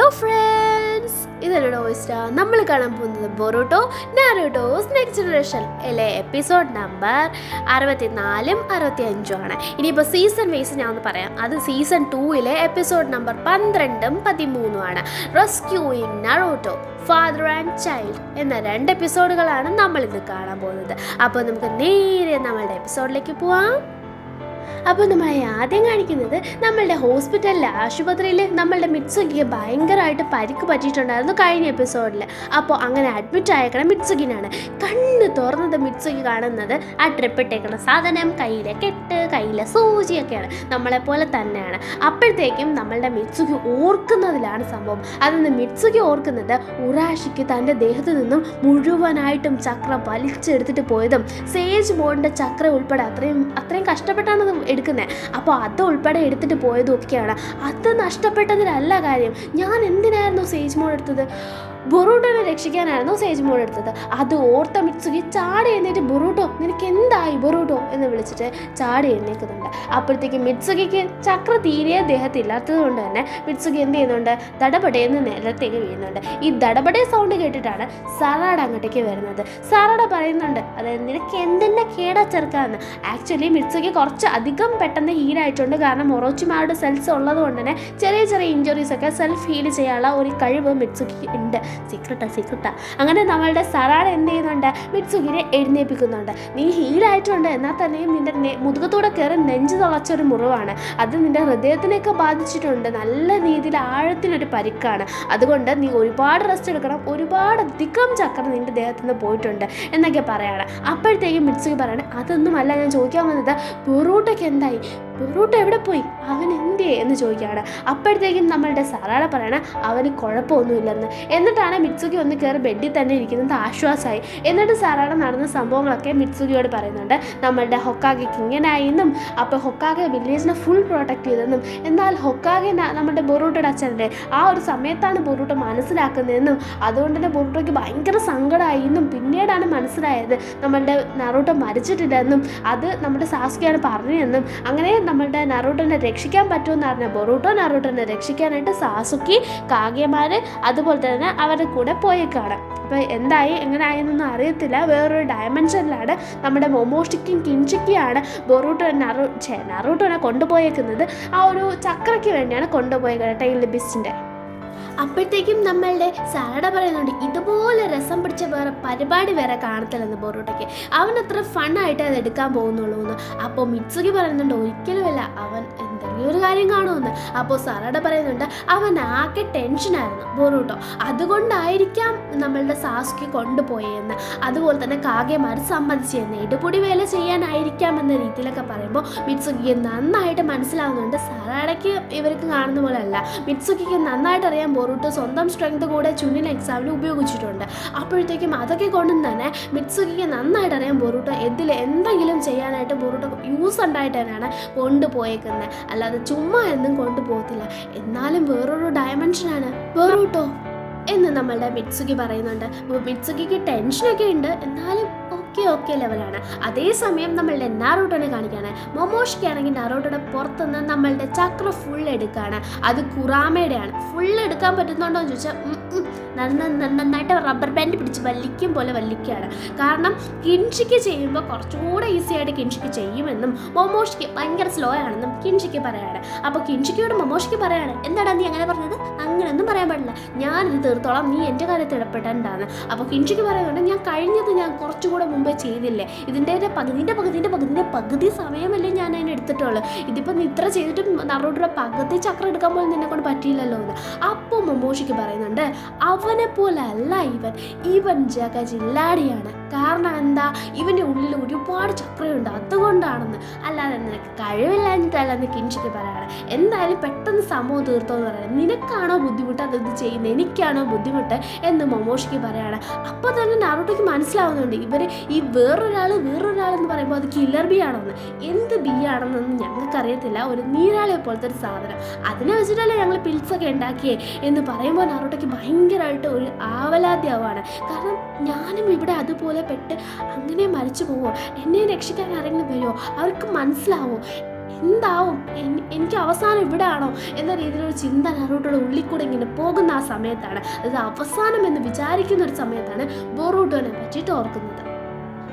Hello friends, ഇതൊരു ഡോയിസ്റ്റാ. നമ്മൾ കാണാൻ പോകുന്നത് ബൊറൂട്ടോ നാരുട്ടോസ് നെക്സ്റ്റ് ജനറേഷൻ അല്ലെ എപ്പിസോഡ് നമ്പർ 64 65 ആണ്. ഇനിയിപ്പോൾ സീസൺ വൈസ് ഞാൻ ഒന്ന് പറയാം. അത് സീസൺ 2 എപ്പിസോഡ് നമ്പർ 12 13 ആണ്. റെസ്ക്യൂയിങ് നാരുട്ടോ ഫാദർ ആൻഡ് ചൈൽഡ് എന്ന 2 എപ്പിസോഡുകളാണ് നമ്മളിന്ന് കാണാൻ പോകുന്നത്. അപ്പോൾ നമുക്ക് നേരെ നമ്മളുടെ എപ്പിസോഡിലേക്ക് പോവാം. അപ്പോൾ നമ്മളെ ആദ്യം കാണിക്കുന്നത് നമ്മളുടെ ഹോസ്പിറ്റലിൽ ആശുപത്രിയിൽ നമ്മളുടെ മിത്സുകിക്ക് ഭയങ്കരമായിട്ട് പരിക്ക് പറ്റിയിട്ടുണ്ടായിരുന്നു കഴിഞ്ഞ എപ്പിസോഡിൽ. അപ്പോൾ അങ്ങനെ അഡ്മിറ്റ് ആയേക്കണ മിത്സുകിനാണ്. കണ്ണ് തുറന്നത് മിത്സുകി കാണുന്നത് ആ ട്രിപ്പിട്ടേക്കുന്ന സാധനം, കയ്യിലെ കെട്ട്, കയ്യിലെ സൂചിയൊക്കെയാണ്. നമ്മളെപ്പോലെ തന്നെയാണ്. അപ്പോഴത്തേക്കും നമ്മളുടെ മിത്സുകി ഓർക്കുന്നതിലാണ് സംഭവം. അതൊന്ന് മിത്സുകി ഓർക്കുന്നത് ഉറാഷിക്ക് തൻ്റെ ദേഹത്ത് നിന്നും മുഴുവനായിട്ടും ചക്ര വലിച്ചെടുത്തിട്ട് പോയതും സേജ് മോഡിൻ്റെ ചക്ര ഉൾപ്പെടെ അത്രയും കഷ്ടപ്പെട്ടാണ് എടുക്കുന്നത്. അപ്പോൾ അത് ഉൾപ്പെടെ എടുത്തിട്ട് പോയതും ഒക്കെയാണ്. അത് നഷ്ടപ്പെട്ടതിലല്ല കാര്യം. ഞാൻ എന്തിനായിരുന്നു സേജ് മോഡ് എടുത്തത്? ബൊറൂട്ടോനെ രക്ഷിക്കാനായിരുന്നു സേജ് മോഡ് എടുത്തത്. അത് ഓർത്ത മിത്സുകി ചാടി എഴുന്നേറ്റ് ബൊറൂട്ടോ നിനക്ക് എന്തായി ബൊറൂട്ടോ എന്ന് വിളിച്ചിട്ട് ചാടി എഴുന്നേൽക്കുന്നുണ്ട്. അപ്പോഴത്തേക്ക് മിത്സുകിക്ക് ചക്ര തീരെ ദേഹത്തില്ലാത്തത് കൊണ്ട് തന്നെ മിത്സുകി എന്ത് ചെയ്യുന്നുണ്ട്? ദടപടയെന്ന് നിലത്തേക്ക് വീഴുന്നുണ്ട്. ഈ ദടപടേ സൗണ്ട് കേട്ടിട്ടാണ് സറാഡ അങ്ങോട്ടേക്ക് വരുന്നത്. സറാഡ പറയുന്നുണ്ട്, അതായത് നിനക്ക് എന്തെന്നെ കേടാ ചെറുക്കാന്ന്. ആക്ച്വലി മിത്സുകി കുറച്ച് അധികം പെട്ടെന്ന് ഹീലായിട്ടുണ്ട്. കാരണം ഒറോച്ചിമാരുടെ സെൽസ് ഉള്ളത് കൊണ്ട് തന്നെ ചെറിയ ചെറിയ ഇഞ്ചുറീസ് ഒക്കെ സെൽഫ് ഹീൽ ചെയ്യാനുള്ള ഒരു കഴിവ് മിത്സുകിക്ക് ഉണ്ട്. സീക്രട്ടാ. അങ്ങനെ നമ്മളുടെ സറാഡ എന്ത് ചെയ്യുന്നുണ്ട്? മിത്സുകിനെ എഴുന്നേൽപ്പിക്കുന്നുണ്ട്. നീ ഹീലായിട്ടുണ്ട്, എന്നാൽ തന്നെയും നിന്റെ മുതുകത്തൂടെ കയറി നെഞ്ച് തുളച്ചൊരു മുറിവാണ്. അത് നിന്റെ ഹൃദയത്തിനൊക്കെ ബാധിച്ചിട്ടുണ്ട്. നല്ല രീതിയിൽ ആഴത്തിനൊരു പരിക്കാണ്. അതുകൊണ്ട് നീ ഒരുപാട് റെസ്റ്റ് എടുക്കണം. ഒരുപാടധികം ചക്രം നിന്റെ ദേഹത്തു നിന്ന് പോയിട്ടുണ്ട് എന്നൊക്കെ പറയാണ്. അപ്പോഴത്തേക്കും മിത്സുകി പറയണേ, അതൊന്നുമല്ല ഞാൻ ചോദിക്കാൻ വന്നത്. ബൊറൂട്ടോയ്ക്ക് എന്തായി? ബൊറൂട്ടോ എവിടെ പോയി? അവൻ എന്തേ എന്ന് ചോദിക്കുകയാണ്. അപ്പോഴത്തേക്കും നമ്മളുടെ സറാഡ പറയണ അവന് കുഴപ്പമൊന്നുമില്ലെന്ന്. എന്നിട്ടാണ് മിത്സുകി ഒന്ന് കയറി ബെഡിൽ തന്നെ ഇരിക്കുന്നത് ആശ്വാസമായി. എന്നിട്ട് സറാഡ നടന്ന സംഭവങ്ങളൊക്കെ മിത്സുകിയോട് പറയുന്നുണ്ട്. നമ്മളുടെ ഹൊക്കാഗയ്ക്ക് ഇങ്ങനെയായി എന്നും, അപ്പോൾ ഹൊക്കാഗെ വില്ലേജിനെ ഫുൾ പ്രൊട്ടക്ട് ചെയ്തെന്നും, എന്നാൽ ഹൊക്കാഗെ നമ്മുടെ ബൊറൂട്ടോയുടെ അച്ഛൻ്റെ ആ ഒരു സമയത്താണ് ബൊറൂട്ടോ മനസ്സിലാക്കുന്നതെന്നും, അതുകൊണ്ട് തന്നെ ബൊറൂട്ടോയ്ക്ക് ഭയങ്കര സങ്കടമായി എന്നും പിന്നീടാണ് മനസ്സിലായത് നമ്മളുടെ നറൂട്ടോ മരിച്ചിട്ടില്ലെന്നും അത് നമ്മുടെ സാസുകെയാണ് പറഞ്ഞതെന്നും. അങ്ങനെ നമ്മളുടെ നറൂട്ടോനെ രക്ഷിക്കാൻ പറ്റുമെന്ന് പറഞ്ഞ ബൊറൂട്ടോ നറൂട്ടോനെ രക്ഷിക്കാനായിട്ട് സാസുക്കി, കാഗ്യമാർ അതുപോലെ തന്നെ അവരുടെ കൂടെ പോയേക്കാണ്. അപ്പോൾ എന്തായി എങ്ങനെയായെന്നൊന്നും അറിയത്തില്ല. വേറൊരു ഡയമെൻഷനിലാണ് നമ്മുടെ മൊമോഷിക്കും കിൻഷിക്കിയാണ് നറൂട്ടോനെ കൊണ്ടുപോയേക്കുന്നത്. ആ ഒരു ചക്രയ്ക്ക് വേണ്ടിയാണ് കൊണ്ടുപോയേക്കുന്നത്, ടൈൽ ബിസ്റ്റിൻ്റെ. അപ്പോഴത്തേക്കും നമ്മളുടെ സാറഡ പറയുന്നുണ്ട്, ഇതുപോലെ രസം പിടിച്ച വേറെ പരിപാടി വേറെ കാണത്തില്ലെന്ന് ബൊറൂട്ടോയ്ക്ക്. അവനത്ര ഫണ്ണായിട്ട് അത് എടുക്കാൻ പോകുന്നുള്ളൂ എന്ന്. അപ്പോൾ മിത്സുകി പറയുന്നുണ്ട്, ഒരിക്കലുമല്ല, അവൻ എന്തെങ്കിലും ഒരു കാര്യം കാണുമെന്ന്. അപ്പോൾ സാറഡ പറയുന്നുണ്ട്, അവൻ ആകെ ടെൻഷനായിരുന്നു ബൊറൂട്ടോ, അതുകൊണ്ടായിരിക്കാം നമ്മളുടെ സാസുക്കി കൊണ്ടുപോയെന്ന്. അതുപോലെ തന്നെ കാഗ്യമാർ സമ്മതിച്ചെന്ന്, ഇടുപൊടി വേല ചെയ്യാനായിരിക്കാം എന്ന രീതിയിലൊക്കെ പറയുമ്പോൾ മിത്സുകിക്ക് നന്നായിട്ട് മനസ്സിലാവുന്നുണ്ട്. സാറഡയ്ക്ക് ഇവർക്ക് കാണുന്ന പോലെ അല്ല, മിത്സുകിക്ക് നന്നായിട്ട് അറിയാം ബൊറൂട്ടോ സ്വന്തം സ്ട്രെങ്ത് കൂടെ ചുന്നിന് എക്സാമിന് ഉപയോഗിച്ചിട്ടുണ്ട്. അപ്പോഴത്തേക്കും അതൊക്കെ കൊണ്ട് തന്നെ മിത്സുകിക്ക് നന്നായിട്ട് അറിയാം ബൊറൂട്ടോ എന്തെങ്കിലും ചെയ്യാനായിട്ട് ബൊറൂട്ടോ യൂസ് ഉണ്ടായിട്ട് തന്നെയാണ് കൊണ്ടുപോയേക്കുന്നത്, അല്ലാതെ ചുമ്മാ എന്നും കൊണ്ടുപോകത്തില്ല. എന്നാലും വേറൊരു ഡയമെൻഷനാണ് ബൊറൂട്ടോ എന്ന് നമ്മളുടെ മിത്സുകി പറയുന്നുണ്ട്. മിത്സുകിക്ക് ടെൻഷനൊക്കെ ഉണ്ട്, എന്നാലും ഓക്കെ ലെവലാണ്. അതേസമയം നമ്മളുടെ നാറൂട്ടോനെ കാണിക്കുകയാണ്. മൊമോഷിക്കാണെങ്കിൽ നാറൂട്ടോയുടെ പുറത്തുനിന്ന് നമ്മളുടെ ചക്ര ഫുൾ എടുക്കുകയാണ്. അത് കുറാമയുടെയാണ്. ഫുൾ എടുക്കാൻ പറ്റുന്നുണ്ടോ എന്ന് ചോദിച്ചാൽ നന്നായിട്ട് റബ്ബർ ബാൻഡ് പിടിച്ച് വലിക്കും പോലെ വലിക്കുകയാണ്. കാരണം കിൻഷിക്ക് ചെയ്യുമ്പോൾ കുറച്ചുകൂടെ ഈസി ആയിട്ട് കിൻഷിക്ക് ചെയ്യുമെന്നും മൊമോഷിക്ക് ഭയങ്കര സ്ലോ ആണെന്നും കിൻഷിക്ക് പറയാണ്. അപ്പോൾ കിൻഷിക്കയോട് മൊമോഷിക്ക് പറയാണ്, എന്താടാ നീ അങ്ങനെ പറഞ്ഞത്? അങ്ങനെയൊന്നും പറയാൻ പാടില്ല, ഞാനിത് തീർത്തോളാം, നീ എൻ്റെ കാര്യത്തിൽ ഇടപെടേണ്ടതാണ്. അപ്പോൾ കിൻഷിക്ക് പറയുന്നുണ്ട്, ഞാൻ കുറച്ചുകൂടെ മുമ്പേ ചെയ്തില്ലേ, ഇതിൻ്റെ പകുതി സമയമല്ലേ ഞാൻ അതിനെ എടുത്തിട്ടുള്ളൂ. ഇതിപ്പോൾ നീ ഇത്ര ചെയ്തിട്ടും നറൂട്ടോയുടെ പകുതി ചക്രം എടുക്കാൻ പോലും നിന്നെ കൊണ്ട് പറ്റിയില്ലല്ലോ എന്ന്. അപ്പോൾ മൊമോഷിക്ക് പറയുന്നുണ്ട്, അവനെ പോലെ അല്ല ഇവൻ ജഗജില്ലാടിയാണ്. കാരണം എന്താ? ഇവൻ്റെ ഉള്ളിൽ ഒരുപാട് ചക്രയുണ്ട്, അതുകൊണ്ടാണെന്ന്. അല്ലാതെ നിനക്ക് കഴിവില്ലാഞ്ഞിട്ടല്ലെന്ന് കിൻഷിക്ക് പറയാണ്. എന്തായാലും പെട്ടെന്ന് സംഭവം തീർത്തോന്ന് പറയണം. നിനക്കാണോ ബുദ്ധിമുട്ട് അതത് ചെയ്യുന്നത്, എനിക്കാണോ ബുദ്ധിമുട്ട് എന്ന് മൊമോഷിക്ക് പറയാണ്. അപ്പോൾ തന്നെ നറൂട്ടോയ്ക്ക് മനസ്സിലാവുന്നുണ്ട്, ഇവർ ഈ വേറൊരാളെന്ന് പറയുമ്പോൾ അത് കില്ലർ ബി ആണെന്ന്. എന്ത് ബി ആണെന്നൊന്നും ഞങ്ങൾക്കറിയത്തില്ല, ഒരു നീരാളിയെ പോലത്തെ ഒരു സാധനം, അതിനെ വെച്ചിട്ടല്ലേ ഞങ്ങൾ പിൽസൊക്കെ ഉണ്ടാക്കിയേ എന്ന് പറയുമ്പോൾ നറൂട്ടോയ്ക്ക് ഭയങ്കരമായിട്ട് ഒരു ആവലാദ്യമാണ്. കാരണം ഞാനും ഇവിടെ അതുപോലെ പെട്ട് അങ്ങനെ മരിച്ചു പോവോ? എന്നെ രക്ഷിക്കാൻ ആരെങ്കിലും വരുമോ? അവർക്ക് മനസ്സിലാവോ? എന്താവും, എനിക്ക് അവസാനം ഇവിടെ ആണോ എന്ന രീതിയിലൊരു ചിന്ത നറൂട്ടോയുടെ ഉള്ളിൽ കൂടെ ഇങ്ങനെ പോകുന്ന ആ സമയത്താണ്, അത് അവസാനം എന്ന് വിചാരിക്കുന്ന ഒരു സമയത്താണ് ബൊറൂട്ടോനെ പറ്റിയിട്ട് ഓർക്കുന്നത്.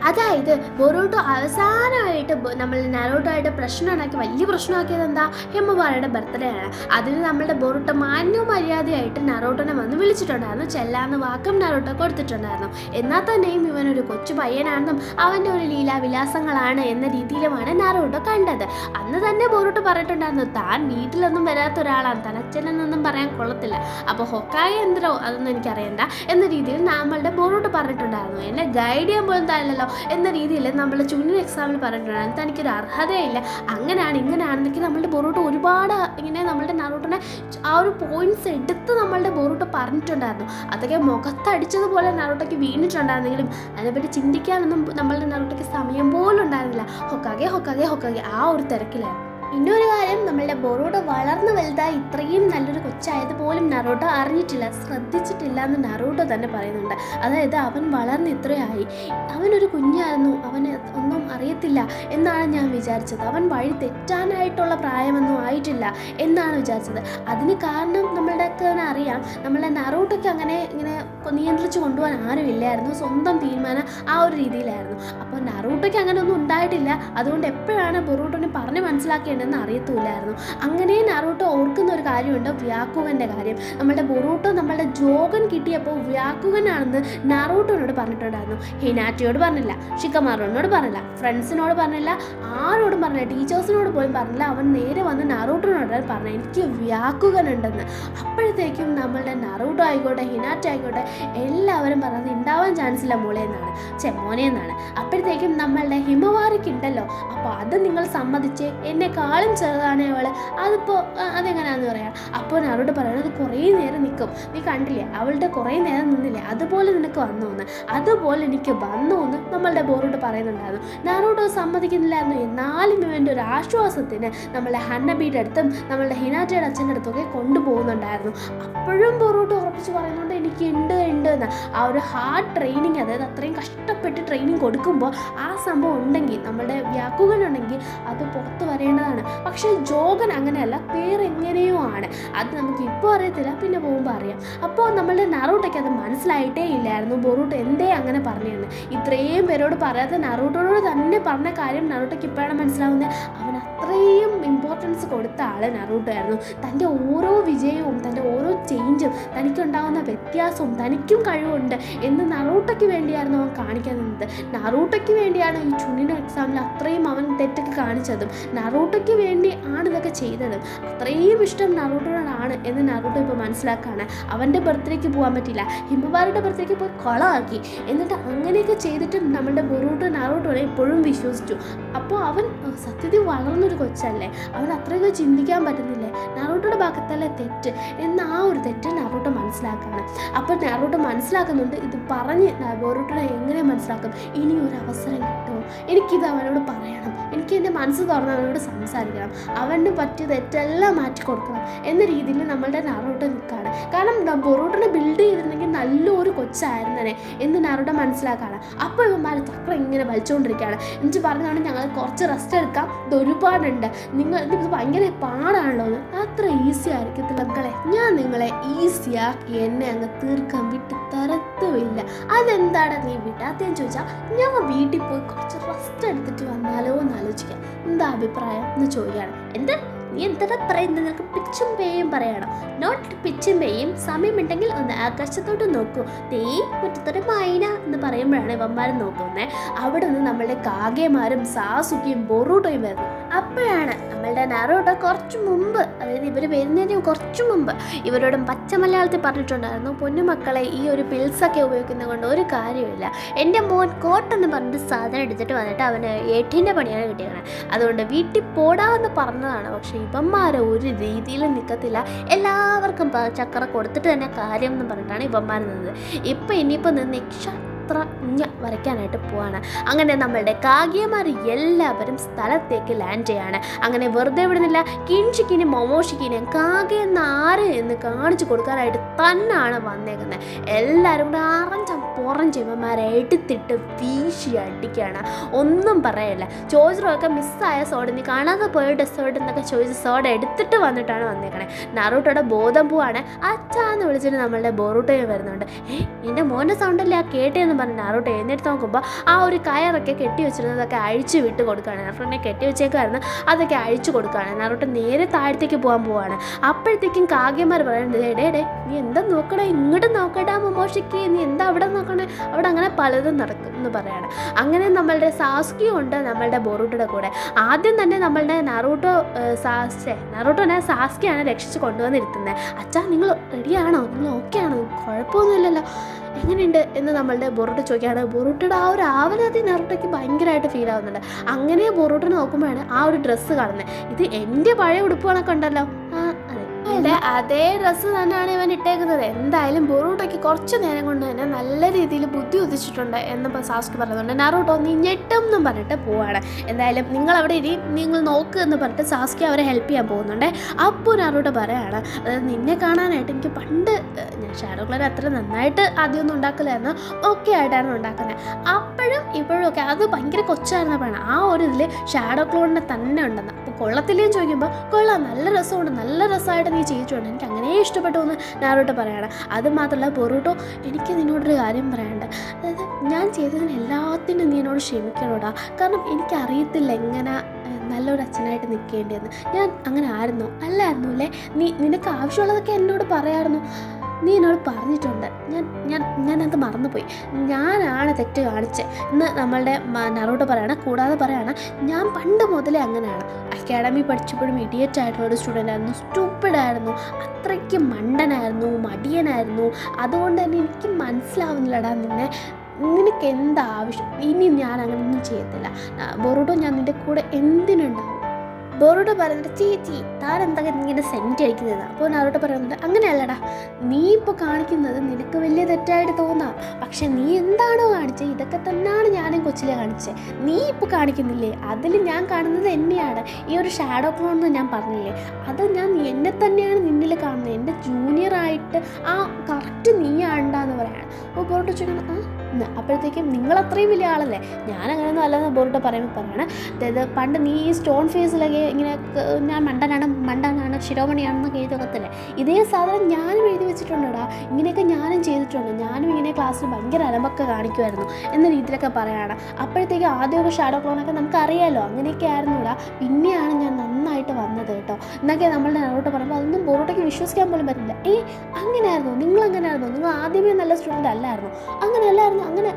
അതായത് ബൊറൂട്ടോ അവസാനമായിട്ട് നമ്മൾ നറൂട്ടോയായിട്ട് പ്രശ്നം ഉണ്ടാക്കി, വലിയ പ്രശ്നമാക്കിയത് എന്താ, ഹിമവാരയുടെ ബർത്ത്ഡേ ആണ്. അതിന് നമ്മളുടെ ബൊറൂട്ടോ മാന്യവും മര്യാദയായിട്ട് നറൂട്ടോനെ വന്ന് വിളിച്ചിട്ടുണ്ടായിരുന്നു, ചെല്ലാന്ന് വാക്കും നറൂട്ടോ കൊടുത്തിട്ടുണ്ടായിരുന്നു. എന്നാൽ തന്നെയും ഇവനൊരു കൊച്ചു പയ്യനാണെന്നും അവൻ്റെ ഒരു ലീലാവിലാസങ്ങളാണ് എന്ന രീതിയിലുമാണ് നറൂട്ടോ കണ്ടത്. അന്ന് തന്നെ ബൊറൂട്ടോ പറഞ്ഞിട്ടുണ്ടായിരുന്നു, താൻ വീട്ടിലൊന്നും വരാത്ത ഒരാളാണ്, താൻ അച്ഛനെന്നൊന്നും പറയാൻ കൊള്ളത്തില്ല, അപ്പോൾ ഹൊക്കായ എന്തോ അതൊന്നും എനിക്കറിയണ്ട എന്ന രീതിയിൽ നമ്മളുടെ ബൊറൂട്ടോ പറഞ്ഞിട്ടുണ്ടായിരുന്നു. എന്നെ ഗൈഡ് ചെയ്യാൻ പോലും തല്ലല്ലോ എന്ന രീതിയിൽ നമ്മളുടെ ജൂനിയർ എക്സാമിൽ പറഞ്ഞിട്ടുണ്ടായിരുന്നു, തനിക്കൊരു അർഹതയില്ല, അങ്ങനെയാണ് ഇങ്ങനെയാണെന്നൊക്കെ നമ്മളുടെ ബൊറൂട്ടോ ഒരുപാട് ഇങ്ങനെ നമ്മളുടെ നറൂട്ടോനെ ആ ഒരു പോയിന്റ്സ് എടുത്ത് നമ്മളുടെ ബൊറൂട്ടോ പറഞ്ഞിട്ടുണ്ടായിരുന്നു. അതൊക്കെ മുഖത്തടിച്ചതുപോലെ നറൂട്ടോയ്ക്ക് വീണിട്ടുണ്ടായിരുന്നെങ്കിലും അതിനെപ്പറ്റി ചിന്തിക്കാനൊന്നും നമ്മളുടെ നറൂട്ടോയ്ക്ക് സമയം പോലും ഉണ്ടായിരുന്നില്ല. ഹൊക്കാകെ ഹൊക്കാകെ ഹൊക്കാകെ ആ ഒരു തിരക്കിലായിരുന്നു. ഇന്നൊരു കാര്യം, നമ്മളുടെ ബൊറൂട്ടോ വളർന്നു വലുതായി ഇത്രയും നല്ലൊരു കൊച്ചായത് പോലും നറൂട്ടോ അറിഞ്ഞിട്ടില്ല, ശ്രദ്ധിച്ചിട്ടില്ല എന്ന് നറൂട്ടോ തന്നെ പറയുന്നുണ്ട്. അതായത് അവൻ വളർന്ന് ഇത്രയായി, അവനൊരു കുഞ്ഞായിരുന്നു, അവന് ഒന്നും അറിയത്തില്ല എന്നാണ് ഞാൻ വിചാരിച്ചത്, അവൻ വഴി തെറ്റാനായിട്ടുള്ള പ്രായമൊന്നും ആയിട്ടില്ല എന്നാണ് വിചാരിച്ചത്. അതിന് കാരണം നമ്മളുടെ അറിയാം, നമ്മളുടെ നറൂട്ടോയ്ക്ക് അങ്ങനെ ഇങ്ങനെ നിയന്ത്രിച്ച് കൊണ്ടുപോകാൻ ആരുമില്ലായിരുന്നു, സ്വന്തം തീരുമാനം ആ ഒരു രീതിയിലായിരുന്നു. അപ്പോൾ നറൂട്ടോയ്ക്ക് അങ്ങനെ ഒന്നും ഉണ്ടായിട്ടില്ല, അതുകൊണ്ട് എപ്പോഴാണ് ബൊറൂട്ടോനെ പറഞ്ഞ് മനസ്സിലാക്കേണ്ടത് എന്ന് അറിയത്തില്ലായിരുന്നു. അങ്ങനെ നറൂട്ടോ ഓർക്കുന്ന ഒരു കാര്യമുണ്ട്, വ്യാക്കുവൻ്റെ കാര്യം. നമ്മളുടെ ബൊറൂട്ടോ നമ്മളുടെ ജോഗൻ കിട്ടിയപ്പോൾ വ്യാക്കുവനാണെന്ന് നറൂട്ടോനോട് പറഞ്ഞിട്ടുണ്ടായിരുന്നു. ഹിനാറ്റയോട് പറഞ്ഞില്ല, ഷിക്കമാറോനോട് പറഞ്ഞില്ല, ഫ്രണ്ട്സിനോട് പറഞ്ഞില്ല, ആരോടും പറഞ്ഞില്ല, ടീച്ചേഴ്സിനോട് പോലും പറഞ്ഞില്ല. അവൻ നേരെ വന്ന് നറൂട്ടോനോട് പറഞ്ഞു, എനിക്ക് വ്യാക്കുവനുണ്ടെന്ന്. അപ്പോഴത്തേക്കും നമ്മളുടെ നറൂട്ടോ ആയിക്കോട്ടെ ഹിനാറ്റ ആയിക്കോട്ടെ എല്ലാവരും പറഞ്ഞത് ഉണ്ടാവാൻ ചാൻസ് ഇല്ല മോളെ എന്നാണ്, ചെമ്മോനെ എന്നാണ്. അപ്പോഴത്തേക്കും നമ്മളുടെ ഹിമവാരിക്കുണ്ടല്ലോ, അപ്പോൾ അത് നിങ്ങൾ സമ്മതിച്ച് എന്നെക്കാളും ചെറുതാണ് അവള്, അതിപ്പോൾ അതെങ്ങനെയാണെന്ന് പറയാം. അപ്പോൾ നറൂട്ടോ പറയണത് കുറേ നേരം നിൽക്കും, നീ കണ്ടില്ലേ അവളുടെ കുറേ നേരം നിന്നില്ലേ, അതുപോലെ നിനക്ക് വന്നു എന്ന്, അതുപോലെ എനിക്ക് വന്നു എന്ന് നമ്മളുടെ ബൊറൂട്ടോ പറയുന്നുണ്ടായിരുന്നു. നറൂട്ടോ സമ്മതിക്കുന്നില്ലായിരുന്നു. എന്നാലും ഇവൻ്റെ ഒരു ആശ്വാസത്തിന് നമ്മളുടെ ഹന്നബിയുടെ അടുത്തും നമ്മളുടെ ഹിനാറ്റയുടെ അച്ഛൻ്റെ അടുത്തൊക്കെ കൊണ്ടുപോകുന്നുണ്ടായിരുന്നു. അപ്പോഴും ബൊറൂട്ടോ ഉറപ്പിച്ച് പറയുന്നുണ്ട് എനിക്ക് ഉണ്ട് എന്ന്. ആ ഒരു ഹാർഡ് ട്രെയിനിങ്, അതായത് അത്രയും കഷ്ടപ്പെട്ട് ട്രെയിനിങ് കൊടുക്കുമ്പോൾ ആ സംഭവം ഉണ്ടെങ്കിൽ, നമ്മളുടെ വ്യാക്കുകളുണ്ടെങ്കിൽ അത് പുറത്ത് വരേണ്ടതാണ്. പക്ഷേ ജോഗൻ അങ്ങനെയല്ല, വേറെ എങ്ങനെയോ ആണ്, അത് നമുക്ക് ഇപ്പോൾ അറിയത്തില്ല, പിന്നെ പോകുമ്പോൾ അറിയാം. അപ്പോൾ നമ്മളുടെ നറൂട്ടോയ്ക്ക് അത് മനസ്സിലായിട്ടേ ഇല്ലായിരുന്നു ബൊറൂട്ടോ എന്തേ അങ്ങനെ പറഞ്ഞതെന്ന്. ഇത്രയും പേരോട് പറയാതെ നറൂട്ടോയോട് തന്നെ പറഞ്ഞ കാര്യം നറൂട്ടോയ്ക്ക് ഇപ്പോഴാണ് മനസ്സിലാവുന്നത്. അവൻ അത്രയും ഇമ്പോർട്ടൻസ് കൊടുത്ത ആൾ നറൂട്ടോ ആയിരുന്നു. തൻ്റെ ഓരോ വിജയവും തൻ്റെ ഓരോ ചേഞ്ചും തനിക്കുണ്ടാകുന്ന വ്യത്യാസവും തനിക്കും കഴിവുണ്ട് എന്ന് നറൂട്ടോയ്ക്ക് വേണ്ടിയായിരുന്നു അവൻ കാണിക്കാൻ നിന്നത്. നറൂട്ടോയ്ക്ക് വേണ്ടിയാണ് ഈ ജൂനിയർ എക്സാമിൽ അത്രയും അവൻ തെറ്റൊക്കെ കാണിച്ചതും, നറൂട്ടോയ്ക്ക് വേണ്ടി ആണ് ഇതൊക്കെ ചെയ്തതും. അത്രയും ഇഷ്ടം നറൂട്ടോയോടാണ് എന്ന് നറൂട്ടോ ഇപ്പോൾ മനസ്സിലാക്കുകയാണ്. അവൻ്റെ ബർത്ത്ഡേക്ക് പോകാൻ പറ്റില്ല, ഹിമവാരിയുടെ ബർത്ത്ഡേക്ക് പോയി കൊളമാക്കി, എന്നിട്ട് അങ്ങനെയൊക്കെ ചെയ്തിട്ടും നമ്മുടെ ബൊറൂട്ടോ നറൂട്ടോനെ എപ്പോഴും വിശ്വസിച്ചു. അപ്പോൾ അവൻ സത്യത്തിൽ വളർന്നൊരു കൊച്ചല്ലേ, അവൻ അത്രയൊക്കെ ചിന്തിക്കാൻ പറ്റുന്നില്ലേ, നറൂട്ടോയുടെ ഭാഗത്തല്ലേ തെറ്റ് എന്ന ആ ഒരു തെറ്റ് നറൂട്ടോ മനസ്സിലാക്കുകയാണ്. അപ്പോൾ നറൂട്ടോ മനസ്സിലാക്കുന്നുണ്ട്, ഇത് പറഞ്ഞ് ബൊറൂട്ടോനെ എങ്ങനെ മനസ്സിലാക്കും, ഇനി ഒരു അവസരം കിട്ടുമോ, എനിക്കിത് അവനോട് പറയണം, എനിക്ക് എൻ്റെ മനസ്സ് തുറന്ന് അവനോട് സംസാരിക്കണം, അവന് പറ്റിയ തെറ്റെല്ലാം മാറ്റി കൊടുക്കണം എന്ന രീതിയിൽ നമ്മളുടെ നറൂട്ടോ നിൽക്കുകയാണ്. കാരണം ബൊറൂട്ടോനെ ബിൽഡ് ചെയ്തിരുന്നെങ്കിൽ നല്ലൊരു കൊച്ചായിരുന്നേ എന്ന് നറൂട്ടോ മനസ്സിലാക്കുകയാണ്. അപ്പോൾ ഇവന്മാർ ചക്രം ഇങ്ങനെ വലിച്ചുകൊണ്ടിരിക്കുകയാണ്. എന്നിട്ട് പറഞ്ഞാണ് ഞങ്ങൾ കുറച്ച് റെസ്റ്റ് എടുക്കാം, ഇത് ഒരുപാടുണ്ട്, ഇത് ഭയങ്കര പാടാണല്ലോ എന്ന്. അത്ര ഈസി ആയിരിക്കത്തില്ല മക്കളെ, ഞാൻ നിങ്ങളെ ഈസിയാക്കി എന്നെ അങ്ങ് തീർക്കാൻ വിട്ട് തരത്തുമില്ല. അതെന്താണ് നീ വിടാത്തേന്ന് ചോദിച്ചാൽ, ഞാൻ വീട്ടിൽ പോയി കുറച്ച് റെസ്റ്റ് എടുത്തിട്ട് വന്നാലോ എന്ന് ആലോചിക്കാം, എന്താ അഭിപ്രായം എന്ന് ചോദിക്കുകയാണ്. എന്താ നീ എന്താ പറയുന്നത്, നിനക്ക് പിച്ചും പേയും പറയണം, നോട്ട് പിച്ചും പേയും, സമയമുണ്ടെങ്കിൽ ഒന്ന് ആകാശത്തോട്ട് നോക്കൂ, തേ മുറ്റത്തൊരു മൈന എന്ന് പറയുമ്പോഴാണ് ഇവന്മാർ നോക്കുന്നത്. അവിടെ നിന്ന് നമ്മളുടെ കാഗേമാരും സാസുക്കിയും ബൊറൂട്ടോയും വരുന്നു. അപ്പോഴാണ് നമ്മളുടെ നറൂട്ടോ കുറച്ച് മുമ്പ്, അതായത് ഇവർ വരുന്നതിന് കുറച്ച് മുമ്പ് ഇവരോടും പച്ച മലയാളത്തിൽ പറഞ്ഞിട്ടുണ്ടായിരുന്നു, പൊന്നുമക്കളെ ഈ ഒരു പിൽസൊക്കെ ഉപയോഗിക്കുന്നത് കൊണ്ട് ഒരു കാര്യമില്ല, എൻ്റെ മോൻ കോട്ടെന്ന് പറഞ്ഞിട്ട് സാധനം എടുത്തിട്ട് വന്നിട്ട് അവന് 8ൻ്റെ പണിയാണ് കിട്ടിയത്, അതുകൊണ്ട് വീട്ടിൽ പോടാമെന്ന് പറഞ്ഞതാണ്. പക്ഷേ ഇവന്മാർ ഒരു രീതിയിലും നിൽക്കത്തില്ല, എല്ലാവർക്കും ചക്കര കൊടുത്തിട്ട് തന്നെ കാര്യം എന്ന് പറഞ്ഞിട്ടാണ് ഇവന്മാർ നിന്നത്. ഇപ്പം ഇനിയിപ്പോൾ നിന്ന് വരയ്ക്കാനായിട്ട് പോവാണ്. അങ്ങനെ നമ്മളുടെ കാഗേമാർ എല്ലാവരും സ്ഥലത്തേക്ക് ലാൻഡ് ചെയ്യാണ്. അങ്ങനെ വെറുതെ വിടുന്നില്ല, കിൻഷിക്കിനും മൊമോഷിക്കിനെയും കാഗെ എന്ന ആര് എന്ന് കാണിച്ചു കൊടുക്കാനായിട്ട് തന്നെയാണ് വന്നേക്കുന്നത്. എല്ലാവരും കൂടെ പുറം ചെമ്മന്മാരെ എടുത്തിട്ട് വീശി അടിക്കുകയാണ്. ഒന്നും പറയല്ല. ചോദിച്ചൊക്കെ മിസ്സായ സോഡ, നീ കാണാതെ പോയ ഡെസേർട്ട് എന്നൊക്കെ ചോദിച്ച് സോഡ എടുത്തിട്ട് വന്നിട്ടാണ് വന്നേക്കണേ. നറൂട്ടോയുടെ ബോധം പോവാണ്. അച്ഛാന്ന് വിളിച്ചിട്ട് നമ്മളുടെ ബോറൂട്ടോയും വരുന്നുണ്ട്. എൻ്റെ മോൻ്റെ സൗണ്ടല്ലേ ആ കേട്ടേന്ന് പറഞ്ഞ് നറൂട്ടോ എഴുന്നേറ്റ് നോക്കുമ്പോൾ ആ ഒരു കയറൊക്കെ കെട്ടി വെച്ചിരുന്നതൊക്കെ അഴിച്ചു വിട്ട് കൊടുക്കുകയാണ്. നറൂട്ടോനെ കെട്ടി വെച്ചേക്കായിരുന്നു, അതൊക്കെ അഴിച്ചു കൊടുക്കുകയാണ്. നറൂട്ടോ നേരെ താഴത്തേക്ക് പോകാൻ പോവാണ്. അപ്പോഴത്തേക്കും കാഗ്യമാർ പറയുന്നത്, ഡേ നീ എന്താ നോക്കണേ, ഇങ്ങോട്ട് നോക്കടാ മൊമോഷിക്ക്, നീ എന്താ അവിടെ നോക്കണേ, അവിടെ അങ്ങനെ പലതും നടക്കും എന്ന് പറയാണ്. അങ്ങനെ നമ്മളുടെ സാസ്കി ഉണ്ട് നമ്മളുടെ ബോറൂട്ടോയുടെ കൂടെ. ആദ്യം തന്നെ നമ്മളുടെ നറൂട്ടോനെ സാസ്കിയാണ് രക്ഷിച്ച് കൊണ്ടുവന്നിരുത്തുന്നത്. അച്ഛാ നിങ്ങൾ റെഡിയാണോ, നിങ്ങൾ ഓക്കെ ആണോ, കുഴപ്പമൊന്നുമില്ലല്ലോ, എങ്ങനെയുണ്ട് എന്ന് നമ്മളുടെ ബോറൂട്ടോ ചോദിക്കുകയാണ്. ബോറൂട്ടോയുടെ ആ ഒരു ആവലാതി നറൂട്ടോയ്ക്ക് ഭയങ്കരമായിട്ട് ഫീൽ ആവുന്നുണ്ട്. അങ്ങനെ ബോറൂട്ടോനെ നോക്കുമ്പോഴാണ് ആ ഒരു ഡ്രസ്സ് കാണുന്നത്. ഇത് എൻ്റെ പഴയ ഉടുപ്പുകളൊക്കെ ഉണ്ടല്ലോ, അതേ ഡ്രസ്സ് തന്നെയാണ് ഇവൻ ഇട്ടേക്കുന്നത്. എന്തായാലും ബോറൂട്ടോയ്ക്ക് കുറച്ച് നേരം കൊണ്ട് തന്നെ നല്ല രീതിയിൽ ബുദ്ധി ഉദിച്ചിട്ടുണ്ട് എന്ന് സാസ്കി പറയുന്നുണ്ട്. നറൂട്ടോ നീ ഞെട്ടും എന്നും പറഞ്ഞിട്ട് പോവാണ്. എന്തായാലും നിങ്ങൾ അവിടെ ഇരി, നിങ്ങൾ നോക്ക് എന്ന് പറഞ്ഞിട്ട് സാസ്കി അവരെ ഹെൽപ്പ് ചെയ്യാൻ പോകുന്നുണ്ട്. അപ്പോൾ നറൂട്ടോ പറയാണ്, അതായത് നിന്നെ കാണാനായിട്ട് എനിക്ക് പണ്ട് ഞാൻ ഷാഡോ ക്ലോൺ അത്ര നന്നായിട്ട് ആദ്യമൊന്നും ഉണ്ടാക്കില്ലായിരുന്നു, ഓക്കെ ആയിട്ടാണ് ഉണ്ടാക്കുന്നത്. അപ്പോഴും ഇപ്പോഴും ഒക്കെ അത് ഭയങ്കര കൊച്ചായിരുന്നപ്പോഴാണ് ആ ഒരു ഇതിൽ ഷാഡോ ക്ലോണിനെ തന്നെ ഉണ്ടെന്ന്. അപ്പോൾ കൊള്ളത്തില്ലേന്ന് ചോദിക്കുമ്പോൾ കൊള്ളാം, നല്ല രസമുണ്ട്, നല്ല രസമായിട്ട് നീ ചെയ്യിച്ചുകൊണ്ട് എനിക്ക് അങ്ങനെ ഇഷ്ടപ്പെട്ടു എന്ന് നറൂട്ടോ പറയാണ്. അത് മാത്രമല്ല ബോറൂട്ടോ, എനിക്ക് നിന്നോടൊരു കാര്യം പറയാനുണ്ട്. അതായത് ഞാൻ ചെയ്തതിന് എല്ലാത്തിനും നീ എന്നോട് ക്ഷമിക്കണോടാ. കാരണം എനിക്കറിയത്തില്ല എങ്ങനെ നല്ലൊരു അച്ഛനായിട്ട് നിൽക്കേണ്ടതെന്ന്. ഞാൻ അങ്ങനെ ആയിരുന്നോ അല്ലായിരുന്നു അല്ലേ, നിനക്ക് ആവശ്യമുള്ളതൊക്കെ എന്നോട് പറയാമായിരുന്നു, നീ എന്നോട് പറഞ്ഞിട്ടുണ്ട്, ഞാനത് മറന്നുപോയി, ഞാനാണ് തെറ്റ് കാണിച്ചത് എന്ന് നമ്മളുടെ നറൂട്ടോ പറയണം. കൂടാതെ പറയാണ്, ഞാൻ പണ്ട് മുതലേ അങ്ങനെയാണ്, അക്കാഡമി പഠിച്ചപ്പോഴും ഇഡിയറ്റ് ആയിട്ടുള്ള ഒരു സ്റ്റുഡൻ്റ് ആയിരുന്നു, സ്റ്റുപ്പിഡായിരുന്നു, അത്രയ്ക്ക് മണ്ടനായിരുന്നു, മടിയനായിരുന്നു. അതുകൊണ്ട് തന്നെ എനിക്ക് മനസ്സിലാവുന്നില്ലടാ നിനക്ക് എന്താ ആവശ്യം, ഇനി ഞാൻ അങ്ങനെയൊന്നും ചെയ്യത്തില്ല ബോറൂട്ടോ, ഞാൻ നിൻ്റെ കൂടെ എന്തിനുണ്ടാവും. ബോറൂട്ടോ പറയുന്നുണ്ട്, ചേച്ചി താൻ എന്തൊക്കെ ഇങ്ങനെ സെൻറ്റ് അടിക്കുന്നത്. അപ്പോൾ നറൂട്ടോ പറയുന്നുണ്ട്, അങ്ങനെയല്ലടാ, നീ ഇപ്പോൾ കാണിക്കുന്നത് നിനക്ക് വലിയ തെറ്റായിട്ട് തോന്നാം, പക്ഷെ നീ എന്താണോ കാണിച്ചത് ഇതൊക്കെ തന്നെയാണ് ഞാനും കൊച്ചിലെ കാണിച്ചത്. നീ ഇപ്പോൾ കാണിക്കുന്നില്ലേ, അതിൽ ഞാൻ കാണുന്നത് എന്നെയാണ്. ഈ ഒരു ഷാഡോ ക്ലോൺ എന്ന് ഞാൻ പറഞ്ഞില്ലേ, അത് ഞാൻ എന്നെ തന്നെയാണ് നിന്നിൽ കാണുന്നത്, എൻ്റെ ജൂനിയറായിട്ട് ആ കറക്റ്റ് നീ ആണ്ടാന്ന് പറയാണ്. അപ്പോൾ ബോറൂട്ടോ ചോദിക്കണം, അപ്പോഴത്തേക്കും നിങ്ങൾ അത്രയും വലിയ ആളല്ലേ, ഞാൻ അങ്ങനെയൊന്നും അല്ലെന്ന് ബോറൂട്ടോ പറയണം. അതായത് പണ്ട് നീ ഈ സ്റ്റോൺ ഫേസിലൊക്കെ ഇങ്ങനെ ഞാൻ മണ്ടനാണ് ശിരോമണിയാണെന്നൊക്കെ എഴുതി വെക്കത്തില്ലേ, ഇതേ സാധനം ഞാനും എഴുതി വെച്ചിട്ടുണ്ടടാ, ഇങ്ങനെയൊക്കെ ഞാനും ചെയ്തിട്ടുണ്ട്, ഞാനും ഇങ്ങനെ ക്ലാസ്സിൽ ഭയങ്കര അലമ്പൊക്കെ കാണിക്കുമായിരുന്നു എന്ന രീതിയിലൊക്കെ പറയുകയാണ്. അപ്പോഴത്തേക്കും ആദ്യമൊക്കെ ഷാഡോ ക്ലോണൊക്കെ നമുക്കറിയാമല്ലോ, അങ്ങനെയൊക്കെ ആയിരുന്നുടാ, പിന്നെയാണ് ഞാൻ നന്നായിട്ട് വന്നത് കേട്ടോ എന്നൊക്കെ നമ്മളുടെ നറൂട്ടോ പറയുമ്പോൾ അതൊന്നും ബോറൂട്ടോയ്ക്ക് വിശ്വസിക്കാൻ പോലും പറ്റില്ല. അങ്ങനെയായിരുന്നു, നിങ്ങൾ ആദ്യമേ നല്ല സ്റ്റുഡൻ്റ് അല്ലായിരുന്നു,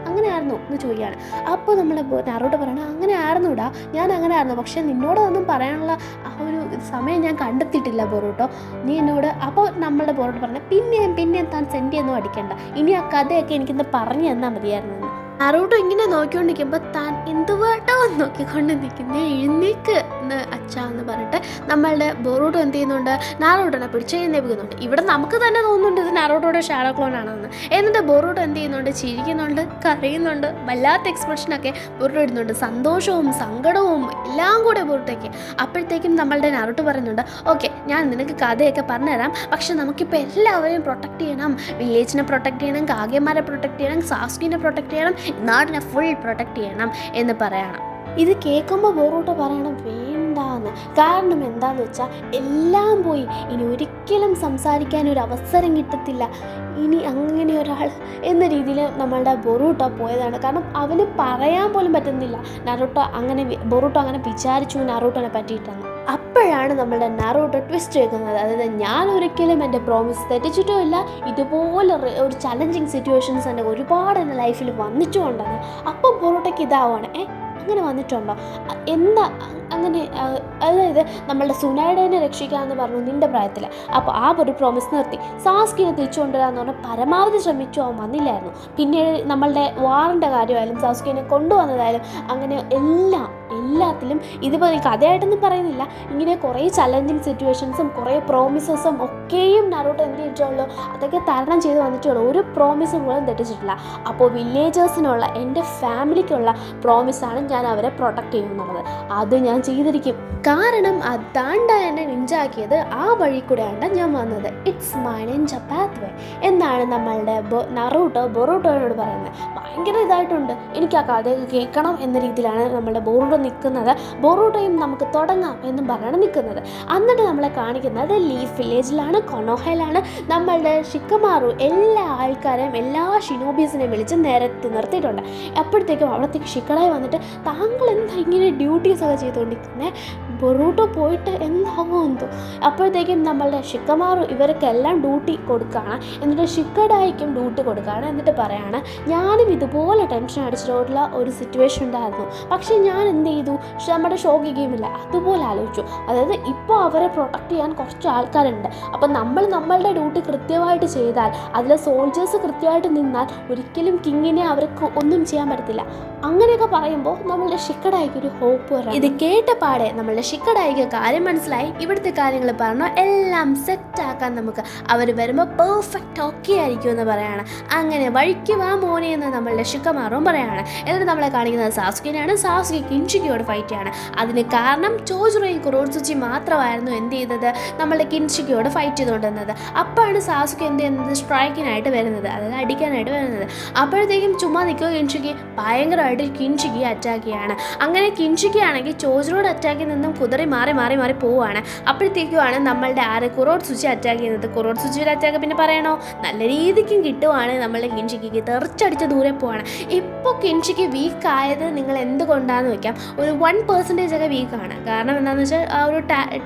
അങ്ങനെയായിരുന്നു എന്ന് ചോദിക്കുകയാണ്. അപ്പോൾ നമ്മുടെ നറൂട്ടോ പറയണം, അങ്ങനെ ആയിരുന്നുടാ, ഞാൻ അങ്ങനെ ആയിരുന്നു, പക്ഷെ നിന്നോടൊന്നും പറയാനുള്ള ആ ഒരു സമയം ഞാൻ കണ്ടെത്തിയിട്ടില്ല ബോറൂട്ടോ, നീ എന്നോട്. അപ്പോൾ നമ്മളുടെ ബോറൂട്ടോ പറഞ്ഞാൽ പിന്നെയും താൻ സെൻറ്റിയൊന്നും അടിക്കണ്ട, ഇനി ആ കഥയൊക്കെ എനിക്കിന്ന് പറഞ്ഞു തന്നാൽ മതിയായിരുന്നു. നറൂട്ടോ ഇങ്ങനെ നോക്കിക്കൊണ്ടിരിക്കുമ്പോൾ താൻ എന്തുവാട്ടോ നോക്കിക്കൊണ്ട് നിൽക്കുന്നേ, എഴുന്നേക്ക് എന്ന് അച്ഛാ എന്ന് പറഞ്ഞിട്ട് നമ്മളുടെ ബോറൂട്ടോ എന്ത് ചെയ്യുന്നുണ്ട്, നറൂട്ടോനെ പിടിച്ച് എഴുന്നേൽപ്പിക്കുന്നുണ്ട്. ഇവിടെ നമുക്ക് തന്നെ തോന്നുന്നുണ്ട് ഇത് നറൂട്ടോയുടെ ഷാഡോ ക്ലോൺ ആണെന്ന്. എന്നിട്ട് ബോറൂട്ടോ എന്ത് ചെയ്യുന്നുണ്ട്, ചിരിക്കുന്നുണ്ട്, കരയുന്നുണ്ട്, വല്ലാത്ത എക്സ്പ്രഷനൊക്കെ ബോറൂട്ടോ ഇടുന്നുണ്ട്, സന്തോഷവും സങ്കടവും എല്ലാം കൂടെ ബോറൂട്ടോയ്ക്ക്. അപ്പോഴത്തേക്കും നമ്മളുടെ നറൂട്ടോ പറയുന്നുണ്ട്, ഓക്കെ ഞാൻ നിനക്ക് കഥയൊക്കെ പറഞ്ഞുതരാം, പക്ഷെ നമുക്കിപ്പോൾ എല്ലാവരെയും പ്രൊട്ടക്ട് ചെയ്യണം, വില്ലേജിനെ പ്രൊട്ടക്ട് ചെയ്യണം, കാഗ്യമാരെ പ്രൊട്ടക്ട് ചെയ്യണം, സാസ്കിനെ പ്രൊട്ടക്ട് ചെയ്യണം, നാടിനെ ഫുൾ പ്രൊട്ടക്ട് ചെയ്യണം എന്ന് പറയണം. ഇത് കേൾക്കുമ്പോൾ ബോറൂട്ടോ പറയണം വേണ്ടാന്ന്. കാരണം എന്താന്ന് വെച്ചാൽ എല്ലാം പോയി, ഇനി ഒരിക്കലും സംസാരിക്കാൻ ഒരു അവസരം കിട്ടത്തില്ല, ഇനി അങ്ങനെ ഒരാൾ എന്ന രീതിയിൽ നമ്മളുടെ ബോറൂട്ടോ പോയതാണ്. കാരണം അവന് പറയാൻ പോലും പറ്റുന്നില്ല ബോറൂട്ടോ അങ്ങനെ വിചാരിച്ചു നറൂട്ടോനെ പറ്റിയിട്ടാണ്. അപ്പോഴാണ് നമ്മളുടെ നറൂട്ടോ ട്വിസ്റ്റ് കേൾക്കുന്നത്. അതായത് ഞാൻ ഒരിക്കലും എൻ്റെ പ്രോമിസ് തെറ്റിച്ചിട്ടും ഇല്ല, ഇതുപോലെ ഒരു ചലഞ്ചിങ് സിറ്റുവേഷൻസ് എൻ്റെ ഒരുപാട് എൻ്റെ ലൈഫിൽ വന്നിട്ടുമുണ്ടെന്ന്. അപ്പോൾ ബോറൂട്ടോയ്ക്ക് ഇതാവുകയാണ്, അങ്ങനെ വന്നിട്ടുണ്ടോ, എന്താ അങ്ങനെ അതായത് നമ്മളുടെ സുനൈഡേനെ രക്ഷിക്കാമെന്ന് പറഞ്ഞു നിൻ്റെ പ്രായത്തിൽ. അപ്പോൾ ആ ഒരു പ്രോമിസ് നിർത്തി. സാസ്കിനെ തിരിച്ചു കൊണ്ടുവരാമെന്ന് പറഞ്ഞാൽ പരമാവധി ശ്രമിച്ചു, അവൻ വന്നില്ലായിരുന്നു. പിന്നീട് നമ്മളുടെ വാറിൻ്റെ കാര്യമായാലും സാസ്കിനെ കൊണ്ടുവന്നതായാലും അങ്ങനെ എല്ലാത്തിലും ഇതുപോലെ കഥയായിട്ടൊന്നും പറയുന്നില്ല, ഇങ്ങനെ കുറേ ചലഞ്ചിങ് സിറ്റുവേഷൻസും കുറേ പ്രോമിസസും ഒക്കെയും നറൂട്ടോ എന്ത് ചെയ്തിട്ടുള്ളൂ, അതൊക്കെ തരണം ചെയ്ത് വന്നിട്ടുള്ളൂ. ഒരു പ്രോമിസും പോലും തെറ്റിച്ചിട്ടില്ല. അപ്പോൾ വില്ലേജേഴ്സിനുള്ള, എൻ്റെ ഫാമിലിക്കുള്ള പ്രോമിസാണ് ഞാൻ അവരെ പ്രൊട്ടക്റ്റ് ചെയ്യുന്നത്. അത് ഞാൻ ചെയ്തിരിക്കും. കാരണം അതാണ്ട എന്നെ നിഞ്ചാക്കിയത് ആ വഴി കൂടെയാണ് ഞാൻ വന്നത്. ഇറ്റ്സ് മൈ നിഞ്ച പാത്വേ എന്നാണ് നമ്മളുടെ നറൂട്ടോ ബൊറൂട്ടോയോട് പറയുന്നത്. ഭയങ്കര ഇതായിട്ടുണ്ട്, എനിക്ക് ആ കഥയൊക്കെ കേൾക്കണം എന്ന രീതിയിലാണ് നമ്മളുടെ ബൊറൂട്ടോ നിൽക്കുന്നത്. ബൊറൂട്ടോയും നമുക്ക് തുടങ്ങാം എന്നും പറഞ്ഞാണ് നിൽക്കുന്നത്. എന്നിട്ട് നമ്മളെ കാണിക്കുന്നത് ലീഫ് വില്ലേജിലാണ്, കൊനോഹയിലാണ്. നമ്മളുടെ ഷിക്കമാറു എല്ലാ ആൾക്കാരെയും എല്ലാ ഷിനോബീസിനെയും വിളിച്ച് നിരത്തി നിർത്തിയിട്ടുണ്ട്. അപ്പോഴത്തേക്കും അവിടത്തേക്ക് ഷിക്കടായി വന്നിട്ട് താങ്കൾ എന്താ ഇങ്ങനെ ഡ്യൂട്ടീസൊക്കെ ചെയ്തുകൊണ്ടിരിക്കുന്നത്, ബൊറൂട്ടോ പോയിട്ട് എന്താകുമോ എന്തോ. അപ്പോഴത്തേക്കും നമ്മളുടെ ഷിക്കമാറു ഇവർക്കെല്ലാം ഡ്യൂട്ടി കൊടുക്കുകയാണ്. എന്നിട്ട് ഷിക്കഡായിക്കും ഡ്യൂട്ടി കൊടുക്കുകയാണ്. എന്നിട്ട് പറയാണ്, ഞാനും ഇതുപോലെ ടെൻഷൻ അടിച്ചിട്ടുള്ള ഒരു സിറ്റുവേഷൻ ഉണ്ടായിരുന്നു, പക്ഷേ ഞാൻ എന്ത് ചെയ്തു, നമ്മുടെ ഷോക്കി ഗെയിമില്ല അതുപോലെ ആലോചിച്ചു. അതായത് ഇപ്പോൾ അവരെ പ്രൊട്ടക്റ്റ് ചെയ്യാൻ കുറച്ച് ആൾക്കാരുണ്ട്. അപ്പം നമ്മളുടെ ഡ്യൂട്ടി കൃത്യമായിട്ട് ചെയ്താൽ, അതിലെ സോൾജേഴ്സ് കൃത്യമായിട്ട് നിന്നാൽ ഒരിക്കലും കിങ്ങിനെ അവർക്ക് ഒന്നും ചെയ്യാൻ പറ്റത്തില്ല. അങ്ങനെയൊക്കെ പറയുമ്പോൾ നമ്മളുടെ ഷിക്കഡായിക്ക് ഒരു ഹോപ്പ് വരാം. ഇത് കേട്ട പാടെ നമ്മളുടെ ഷിക്കഡായിക്ക് കാര്യം മനസ്സിലായി. ഇവിടുത്തെ കാര്യങ്ങൾ പറഞ്ഞു എല്ലാം സെറ്റാക്കാൻ നമുക്ക് അവർ വരുമ്പോൾ പെർഫെക്റ്റ് ഓക്കെ ആയിരിക്കും എന്ന് പറയാണ്. അങ്ങനെ വഴിക്ക് വാ മോനെ എന്ന് നമ്മളുടെ ഷിക്കമാറും പറയാണ്. എന്നിട്ട് നമ്മളെ കാണിക്കുന്നത് സാസ്കിനെയാണ്. സാസ്കി കിൻഷിക്കയോട് ഫൈറ്റ് ചെയ്യാണ്. അതിന് കാരണം ചോജുറോയും കുറോട്സുച്ചി മാത്രമായിരുന്നു എന്ത് ചെയ്തത്, നമ്മളുടെ കിൻഷിക്കയോട് ഫൈറ്റ് ചെയ്തുകൊണ്ടിരുന്നത്. അപ്പോഴാണ് സാസ്കി എന്ത് ചെയ്യുന്നത്, സ്ട്രൈക്കിനായിട്ട് വരുന്നത്, അതായത് അടിക്കാനായിട്ട് വരുന്നത്. അപ്പോഴത്തേക്കും ചുമ്മാ നിൽക്കുക കിൻഷിക്ക് ഭയങ്കരമായിട്ട് കിൻഷിക്ക് അറ്റാക്ക് ചെയ്യാണ്. അങ്ങനെ കിൻഷിക്ക് ആണെങ്കിൽ ചോജുറോട് അറ്റാക്കിൽ നിന്നും കുതിറി മാറി പോവുകയാണ്. അപ്പോഴത്തേക്കുമാണ് നമ്മളുടെ കുറോട്സുച്ചി അറ്റാക്ക് ചെയ്യുന്നത്. കുറോട്സുച്ചിയുടെ അറ്റാക്ക് പിന്നെ പറയണോ, നല്ല രീതിക്കും കിട്ടുവാണ്. നമ്മളുടെ കിൻഷിക്ക് തെറിച്ചടിച്ച് ദൂരെ പോവാണ്. ഇപ്പോൾ കിൻഷിക്ക് വീക്കായത് നിങ്ങൾ എന്തുകൊണ്ടാണെന്ന് വയ്ക്കാം, ഒരു 1% ഒക്കെ വീക്കാണ്. കാരണം എന്താണെന്ന് വെച്ചാൽ ആ ഒരു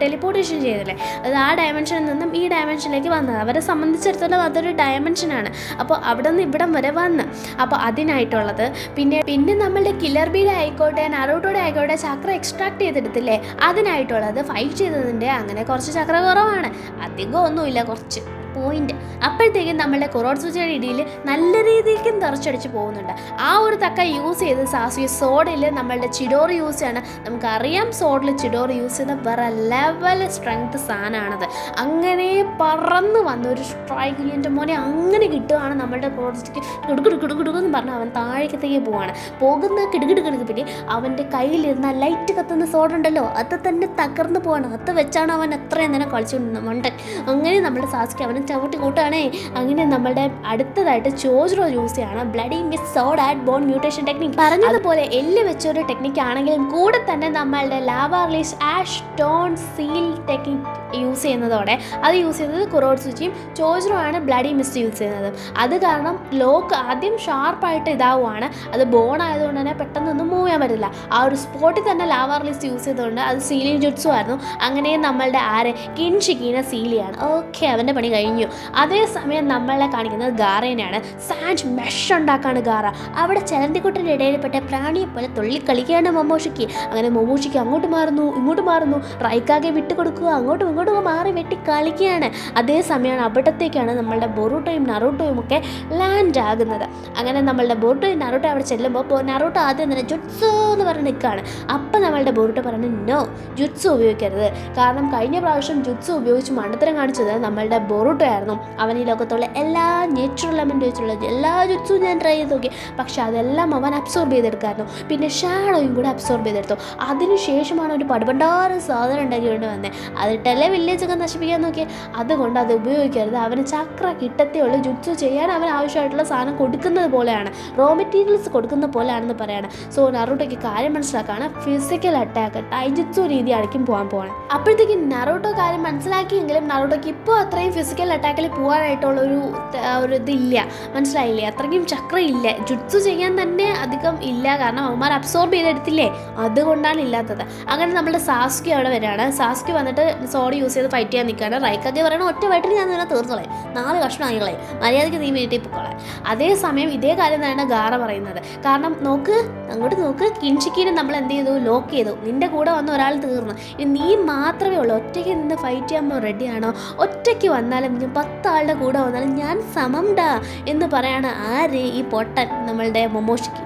ടെലിപ്പോർട്ടേഷൻ ചെയ്തില്ലേ, അത് ആ ഡയമെൻഷനിൽ നിന്നും ഈ ഡയമെൻഷനിലേക്ക് വന്നത്. അവരെ സംബന്ധിച്ചിടത്തോളം അതൊരു ഡയമെൻഷനാണ്. അപ്പോൾ അവിടെ നിന്ന് ഇവിടം വരെ വന്ന്, അപ്പോൾ അതിനായിട്ടുള്ളത് പിന്നെ നമ്മളുടെ കില്ലർ ബീഡ് ആയിക്കോട്ടെ നറൂട്ടോയുടെ ആയിക്കോട്ടെ ചക്ര എക്സ്ട്രാക്ട് ചെയ്തെടുത്തില്ലേ, അതിനായിട്ടുള്ളത് ഫൈറ്റ് ചെയ്തതിൻ്റെ അങ്ങനെ കുറച്ച് ചക്ര കുറവാണ്, അധികം ഒന്നുമില്ല, കുറച്ച് പോയിന്റ്. അപ്പോഴത്തേക്കും നമ്മളുടെ കുറോട്സുച്ചിയുടെ ഇടയിൽ നല്ല രീതിക്കും തെറിച്ചടിച്ച് പോകുന്നുണ്ട്. ആ ഒരു തക്ക യൂസ് ചെയ്ത് സാസുയി സോഡിൽ നമ്മളുടെ ചിഡോറ് യൂസ് ചെയ്യാണ്. നമുക്കറിയാം സോഡിൽ ചിഡോറ് യൂസ് ചെയ്യുന്ന വേറെ ലെവൽ സ്ട്രെങ്ത് സാധനമാണത്. അങ്ങനെ പറന്ന് വന്ന ഒരു സ്ട്രൈക്ക് എൻ്റെ മോനെ അങ്ങനെ കിട്ടുകയാണ്. നമ്മളുടെ കുറോട്സുച്ചിക്ക് കിടുകിടുകിടുകിടുക്കെന്ന് പറഞ്ഞാൽ അവൻ താഴേക്കത്തേക്ക് പോവാണ്. പോകുന്ന കിടുകിടുകിടുക്ക് പിന്നെ അവൻ്റെ കയ്യിലിരുന്ന ലൈറ്റ് കത്തുന്ന സോഡുണ്ടല്ലോ, അത് തന്നെ തകർന്ന് പോവാണ്. അത് വെച്ചാണ് അവൻ എത്രയും നേരം കളിച്ചുകൊണ്ടിരുന്നത് മണ്ടൻ. അങ്ങനെ നമ്മുടെ സാസ്കി അവനെ ചവിട്ടി കൂട്ടാണേ. അങ്ങനെ നമ്മളുടെ അടുത്തതായിട്ട് ചോജുറോ യൂസ് ചെയ്യാണ് bloody mist sword and bone mutation technique. പറഞ്ഞതുപോലെ എല്ല് വെച്ചൊരു ടെക്നിക്ക് ആണെങ്കിലും കൂടെ തന്നെ നമ്മളുടെ lava release ash stone seal technique use ചെയ്യുന്നതോടെ അത് യൂസ് ചെയ്യുന്നത് കുറോട്സുച്ചിയും ചോജുറോ ആണ് ബ്ലഡി മിസ്റ്റ് യൂസ് ചെയ്യുന്നത്. അത് കാരണം ലോക്ക് ആദ്യം ഷാർപ്പായിട്ട് ഇതാവുകയാണ്. അത് ബോൺ ആയതുകൊണ്ട് തന്നെ പെട്ടെന്നൊന്നും മൂവ് ചെയ്യാൻ പറ്റില്ല. ആ ഒരു സ്പോട്ടിൽ തന്നെ ലാവാ റിലീസ് യൂസ് ചെയ്തുകൊണ്ട് അത് സീലിംഗ് ജുട്സു ആയിരുന്നു. അങ്ങനെ നമ്മളുടെ കിൻഷിക്കിനെ സീൽ ചെയ്യാണ്. ഓക്കെ, അവൻ്റെ പണി കഴിഞ്ഞു. അതേസമയം നമ്മളെ കാണിക്കുന്നത് ഗാറേനെയാണ്. Sand mesh ഉണ്ടാക്കാണ് ഗാറ. അവിടെ ചലന്തിക്കുട്ടിൻ്റെ ഇടയിൽപ്പെട്ട പ്രാണിയെ പോലെ തുള്ളിക്കളിക്കുകയാണ് മൊമോഷിക്ക്. അങ്ങനെ മൊമോഷിക്ക് അങ്ങോട്ട് മാറുന്നു ഇങ്ങോട്ട് മാറുന്നു, റൈക്കാകെ വിട്ടുകൊടുക്കുക, അങ്ങോട്ടും ഇങ്ങോട്ടും മാറി വെട്ടി കളിക്കുകയാണ്. അതേസമയമാണ് അവിടത്തേക്കാണ് നമ്മളുടെ ബൊറൂട്ടോയും നറൂട്ടോയും ഒക്കെ ലാൻഡ് ആകുന്നത്. അങ്ങനെ നമ്മളുടെ ബൊറൂട്ടോയും നറൂട്ടോ അവിടെ ചെല്ലുമ്പോൾ നറൂട്ടോ ആദ്യം തന്നെ ജുട്സു എന്ന് പറഞ്ഞ് നിൽക്കുകയാണ്. അപ്പം നമ്മളുടെ ബൊറൂട്ടോ പറഞ്ഞു നോ, ജുട്സു ഉപയോഗിക്കരുത്. കാരണം കഴിഞ്ഞ പ്രാവശ്യം ജുട്സു ഉപയോഗിച്ച് മണ്ടത്തരം കാണിച്ചത് നമ്മളുടെ ബൊറൂട്ടോ ആയിരുന്നു. അവൻ ഈ ലോകത്തുള്ള എല്ലാ നേച്ചുറൽ എലമെൻ്റ് വെച്ചുള്ള എല്ലാ ജുട്സും ഞാൻ ട്രൈ ചെയ്ത് നോക്കി, പക്ഷെ അതെല്ലാം അവൻ അബ്സോർബ് ചെയ്തെടുക്കായിരുന്നു. പിന്നെ ഷാഡോയും കൂടെ അബ്സോർബ് ചെയ്തെടുത്തു. അതിനുശേഷമാണ് ഒരു പടുപണ്ടാറ് സാധനം ഉണ്ടാക്കിക്കൊണ്ട് വന്നത്. അതിട്ടല്ലേ വില്ലേജൊക്കെ നശിപ്പിക്കാൻ നോക്കി. അതുകൊണ്ട് അത് ഉപയോഗിക്കരുത്. അവന് ചക്ര കിട്ടത്തേ ഉള്ളൂ. ജുട്സു ചെയ്യാൻ അവൻ ആവശ്യമായിട്ടുള്ള സാധനം കൊടുക്കുന്നത് പോലെയാണ്, റോ മെറ്റീരിയൽസ് കൊടുക്കുന്ന പോലെയാണെന്ന് പറയാണ്. സോ നറൂട്ടോയ്ക്ക് കാര്യം മനസ്സിലാക്കാണ്. ഫിസിക്കൽ അറ്റാക്ക് ടൈജുത്സു രീതി ആയിരിക്കും പോകാൻ പോകണം. അപ്പോഴത്തേക്കും നറൂട്ടോ കാര്യം മനസ്സിലാക്കിയെങ്കിലും നറൂട്ടോയ്ക്ക് ഇപ്പോൾ അത്രയും ഫിസിക്കൽ ഫിസിക്കൽ അറ്റാക്കിൽ പോകാനായിട്ടുള്ളൊരു ഇതില്ല, മനസ്സിലായില്ലേ? അത്രയ്ക്കും ചക്ര ഇല്ല, ജുട്സു ചെയ്യാൻ തന്നെ അധികം ഇല്ല, കാരണം അവന്മാർ അബ്സോർബ് ചെയ്തെടുത്തില്ലേ, അതുകൊണ്ടാണ് ഇല്ലാത്തത്. അങ്ങനെ നമ്മുടെ സാസ്കി അവിടെ വരികയാണ്. സാസ്കി വന്നിട്ട് സോഡ് യൂസ് ചെയ്ത് ഫൈറ്റ് ചെയ്യാൻ നിൽക്കുകയാണ്. റൈക്കൊക്കെ പറയണം ഒറ്റ വയറ്റിൽ ഞാൻ നിന്നെ തീർത്തോളെ, 4 കഷ്ണമായികളെ, മര്യാദയ്ക്ക് നീ വീട്ടിൽ പൊക്കോളെ. അതേസമയം ഇതേ കാര്യം തന്നെയാണ് ഗാറ പറയുന്നത്. കാരണം അങ്ങോട്ട് നോക്ക്, കിൻഷിക്കിനെ നമ്മൾ എന്ത് ചെയ്തു, ലോക്ക് ചെയ്തു, നിന്റെ കൂടെ വന്ന ഒരാൾ തീർന്നു, ഇനി നീ മാത്രമേ ഉള്ളൂ, ഒറ്റയ്ക്ക് നിന്ന് ഫൈറ്റ് ചെയ്യാൻ റെഡിയാണോ? ഒറ്റയ്ക്ക് വന്നാലും 10 ആളുടെ കൂടെ വന്നാലും ഞാൻ സമം ഡാ എന്ന് പറയാണ് ആര്? ഈ പൊട്ടൻ നമ്മളുടെ മൊമോഷിക്ക്.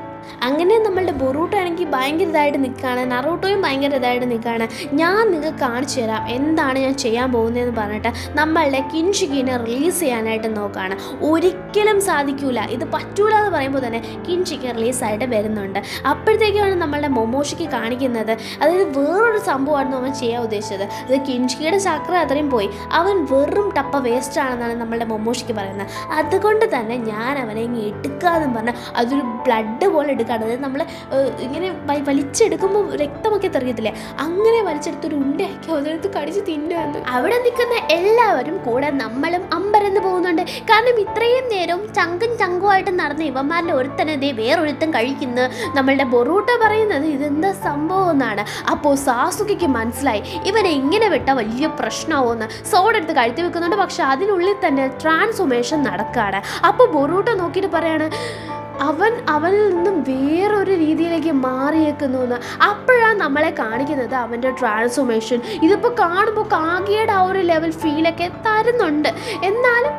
അങ്ങനെ നമ്മളുടെ ബൊറൂട്ടോ ആണെങ്കിൽ ഭയങ്കര ഇതായിട്ട് നിൽക്കുകയാണ്, നറൂട്ടോയും ഭയങ്കര ഇതായിട്ട് നിൽക്കുകയാണ്. ഞാൻ നിങ്ങൾക്ക് കാണിച്ചു തരാം എന്താണ് ഞാൻ ചെയ്യാൻ പോകുന്നതെന്ന് പറഞ്ഞിട്ട് നമ്മളുടെ കിൻഷിക്കിനെ റിലീസ് ചെയ്യാനായിട്ട് നോക്കുകയാണ്. ഒരിക്കലും സാധിക്കൂല, ഇത് പറ്റൂല എന്ന് പറയുമ്പോൾ തന്നെ കിൻഷിക്ക് റിലീസായിട്ട് വരുന്നുണ്ട്. അപ്പോഴത്തേക്കാണ് നമ്മളുടെ മൊമോഷിക്ക് കാണിക്കുന്നത്, അതായത് വേറൊരു സംഭവമായിരുന്നു അവൻ ചെയ്യാൻ ഉദ്ദേശിച്ചത്. അത് കിൻഷിക്കിയുടെ ചക്ര അത്രയും പോയി, അവൻ വെറും ടപ്പ വേസ്റ്റ് ആണെന്നാണ് നമ്മളുടെ മൊമോഷിക്ക് പറയുന്നത്. അതുകൊണ്ട് തന്നെ ഞാൻ അവനെ ഇങ്ങനെ എടുക്കാമെന്ന് പറഞ്ഞാൽ അതൊരു ബ്ലഡ് പോലെ എടുക്കുക. അതായത് നമ്മൾ ഇങ്ങനെ വലിച്ചെടുക്കുമ്പോൾ രക്തമൊക്കെ തെറിയത്തില്ലേ, അങ്ങനെ വലിച്ചെടുത്തൊരു ഉണ്ടയാക്കി അതെടുത്ത് കടിച്ച് തിന്നുകയെന്ന്. അവിടെ നിൽക്കുന്ന എല്ലാവരും കൂടെ നമ്മളും അമ്പരന്ന് പോകുന്നുണ്ട്. കാരണം ഇത്രയും നേരം ചങ്കുമായിട്ട് നടന്ന ഇവന്മാരുടെ ഒരുത്തനതേ വേറൊരുത്തൻ കഴിക്കുന്നു. നമ്മളുടെ ബൊറൂട്ടോ പറയുന്നത് ഇതെന്താ സംഭവം എന്നാണ്. അപ്പോൾ സാസുകയ്ക്ക് മനസ്സിലായി ഇവനെ ഇങ്ങനെ വിട്ടാൽ വലിയ പ്രശ്നമാവുമെന്ന്. സോഡെടുത്ത് കഴുത്തി വെക്കുന്നുണ്ട്, പക്ഷെ അതിനുള്ളിൽ തന്നെ ട്രാൻസ്ഫോർമേഷൻ നടക്കുകയാണ്. അപ്പോൾ ബൊറൂട്ടോ നോക്കിയിട്ട് പറയാണ് അവനിൽ നിന്നും വേറൊരു രീതിയിലേക്ക് മാറിയേക്കുന്നു എന്ന്. അപ്പോഴാണ് നമ്മളെ കാണിക്കുന്നത് അവൻ്റെ ട്രാൻസ്ഫോർമേഷൻ. ഇതിപ്പോൾ കാണുമ്പോൾ കാഗിയുടെ ആ ഒരു ലെവൽ ഫീലൊക്കെ തരുന്നുണ്ട്. എന്നാലും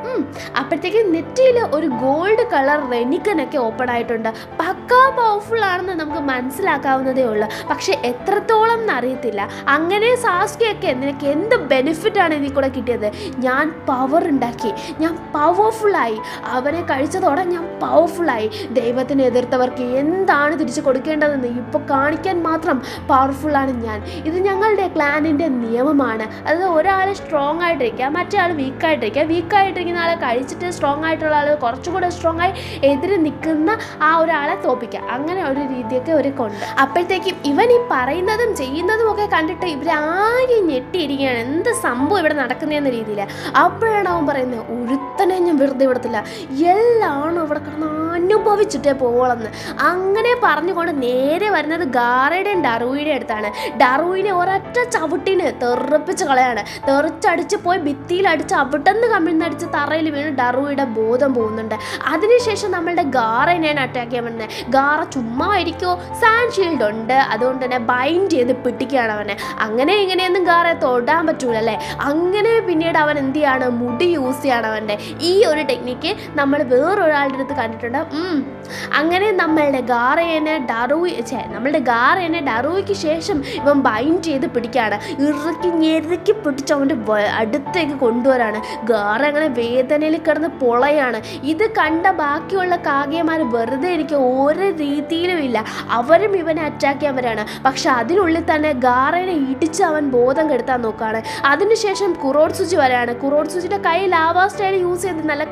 അപ്പോഴത്തേക്ക് നെറ്റിയിൽ ഒരു ഗോൾഡ് കളർ റെനിക്കനൊക്കെ ഓപ്പൺ ആയിട്ടുണ്ട്. പക്കാ പവർഫുൾ ആണെന്ന് നമുക്ക് മനസ്സിലാക്കാവുന്നതേ ഉള്ളൂ, പക്ഷെ എത്രത്തോളം എന്നറിയത്തില്ല. അങ്ങനെ സാസ്കിയൊക്കെ നിനക്ക് എന്ത് ബെനിഫിറ്റാണ് ഇതിൽ കൂടെ കിട്ടിയത്? ഞാൻ പവർ ഉണ്ടാക്കി, ഞാൻ പവർഫുള്ളായി, അവനെ കഴിച്ചതോടെ ഞാൻ പവർഫുള്ളായി. ദൈവത്തിനെ എതിർത്തവർക്ക് എന്താണ് തിരിച്ചു കൊടുക്കേണ്ടതെന്ന് ഇപ്പോൾ കാണിക്കാൻ മാത്രം പവർഫുള്ളാണ് ഞാൻ. ഇത് ഞങ്ങളുടെ ക്ലാനിൻ്റെ നിയമമാണ്. അത് ഒരാൾ സ്ട്രോങ് ആയിട്ടിരിക്കുക, മറ്റേ ആൾ വീക്കായിട്ടിരിക്കുന്ന ആളെ കഴിച്ചിട്ട് സ്ട്രോങ് ആയിട്ടുള്ള ആൾ കുറച്ചുകൂടെ സ്ട്രോങ് ആയി എതിരെ നിൽക്കുന്ന ആ ഒരാളെ തോപ്പിക്കുക. അങ്ങനെ ഒരു രീതിയൊക്കെ ഒരു കൊണ്ട്. അപ്പോഴത്തേക്കും ഇവൻ ഈ പറയുന്നതും ചെയ്യുന്നതും ഒക്കെ കണ്ടിട്ട് ഇവരാകെ ഞെട്ടിയിരിക്കുകയാണ്, എന്ത് സംഭവം ഇവിടെ നടക്കുന്നതെന്ന രീതിയിൽ. അപ്പോഴാണ് അവൻ പറയുന്നത് ഒരുത്തനെ ഞാൻ വെറുതെ വിടത്തില്ല, എല്ലാം ഇവിടെ കിടന്ന് അനുഭവിച്ചിട്ടേ പോവോളെന്ന്. അങ്ങനെ പറഞ്ഞുകൊണ്ട് നേരെ വരുന്നത് ഗാറയുടെയും ഡറുവിയുടെ അടുത്താണ്. ഡറുവിനെ ഒരൊറ്റ ചവിട്ടിന് തെറിപ്പിച്ച് കളയാണ്. തെറിച്ചടിച്ച് പോയി ഭിത്തിയിലടിച്ച് അവിടെന്ന് കമിഴ്ന്നടിച്ച് തറയിൽ വീണ് ഡറുവിയുടെ ബോധം പോകുന്നുണ്ട്. അതിനുശേഷം നമ്മളുടെ ഗാറേനെയാണ് അറ്റാക്ക് ചെയ്യാൻ പറ്റുന്നത്. ഗാറ ചുമ്മാ ഇരിക്കുമോ, സാൻഡ് ഷീൽഡ് ഉണ്ട്, അതുകൊണ്ട് തന്നെ ബൈൻഡ് ചെയ്ത് പിടിക്കുകയാണ് അവനെ. അങ്ങനെ ഇങ്ങനെയൊന്നും ഗാറയെ തൊടാൻ പറ്റൂലല്ലേ. അങ്ങനെ പിന്നീട് അവൻ എന്ത് ചെയ്യാണ്, മുടി യൂസ് ചെയ്യാണ് അവൻ്റെ. ഈ ഒരു ടെക്നിക്ക് നമ്മൾ വേറൊരാളുടെ അടുത്ത് കണ്ടിട്ടുണ്ട്. അങ്ങനെ നമ്മളുടെ ഗാറേനെ ഡറുവിക്ക് ശേഷം ഇവൻ ബൈൻഡ് ചെയ്ത് പിടിക്കുകയാണ്. ഞെരുക്കി പിടിച്ച് അവൻ്റെ അടുത്തേക്ക് കൊണ്ടുവരാണ്. ഗാറ അങ്ങനെ വേദനയിൽ കിടന്ന് പൊളയാണ്. ഇത് കണ്ട ബാക്കിയുള്ള കാഗേമാർ വെറുതെ ഇരിക്കുക, ഒരു രീതിയിലും ഇല്ല. അവരും ഇവനെ അറ്റാക്ക് ചെയ്യാൻ വരാണ്. പക്ഷെ അതിനുള്ളിൽ തന്നെ ഗാറേനെ ഇടിച്ച് അവൻ ബോധം കെടുത്താൻ നോക്കുകയാണ്. അതിനുശേഷം കുറോട്സുജി വരാണ്. കുറോട്സുജിയുടെ കൈ ലാവാ സ്റ്റൈൽ യൂസ് ചെയ്ത് നല്ല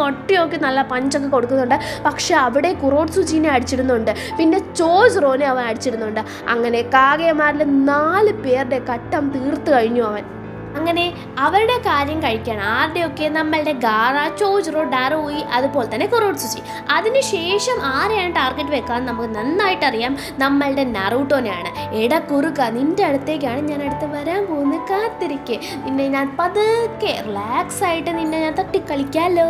കൊട്ടിയൊക്കെ നല്ല പഞ്ചൊക്കെ കൊടുക്കുന്നുണ്ട്. പക്ഷെ അവിടെ കുറോട്സുജിനെ അടിച്ചിടുന്നുണ്ട്, പിന്നെ ചോസ്റോനെ അവൻ അടിച്ചിടുന്നുണ്ട്. അങ്ങനെ കാഗേമാരിൽ 4 പേരുടെ കട്ടം തീർത്ത് കഴിഞ്ഞു അവൻ. അങ്ങനെ അവരുടെ കാര്യം കഴിക്കുകയാണ്. ആരുടെയൊക്കെ? നമ്മളുടെ ഗാറ, ചോജ്റോ, ഡാറോയി, അതുപോലെ തന്നെ കുറോട്സുജി. അതിനുശേഷം ആരെയാണ് ടാർഗറ്റ് വെക്കാൻ നമുക്ക് നന്നായിട്ട് അറിയാം, നമ്മളുടെ നറൂട്ടോനെയാണ്. എടാ കുറുക്ക, നിൻ്റെ അടുത്തേക്കാണ് ഞാൻ അടുത്ത് വരാൻ പോകുന്നത്, കാത്തിരിക്കെ, നിന്നെ ഞാൻ പതുക്കെ റിലാക്സ് ആയിട്ട് നിന്നെ ഞാൻ തട്ടിക്കളിക്കാമല്ലോ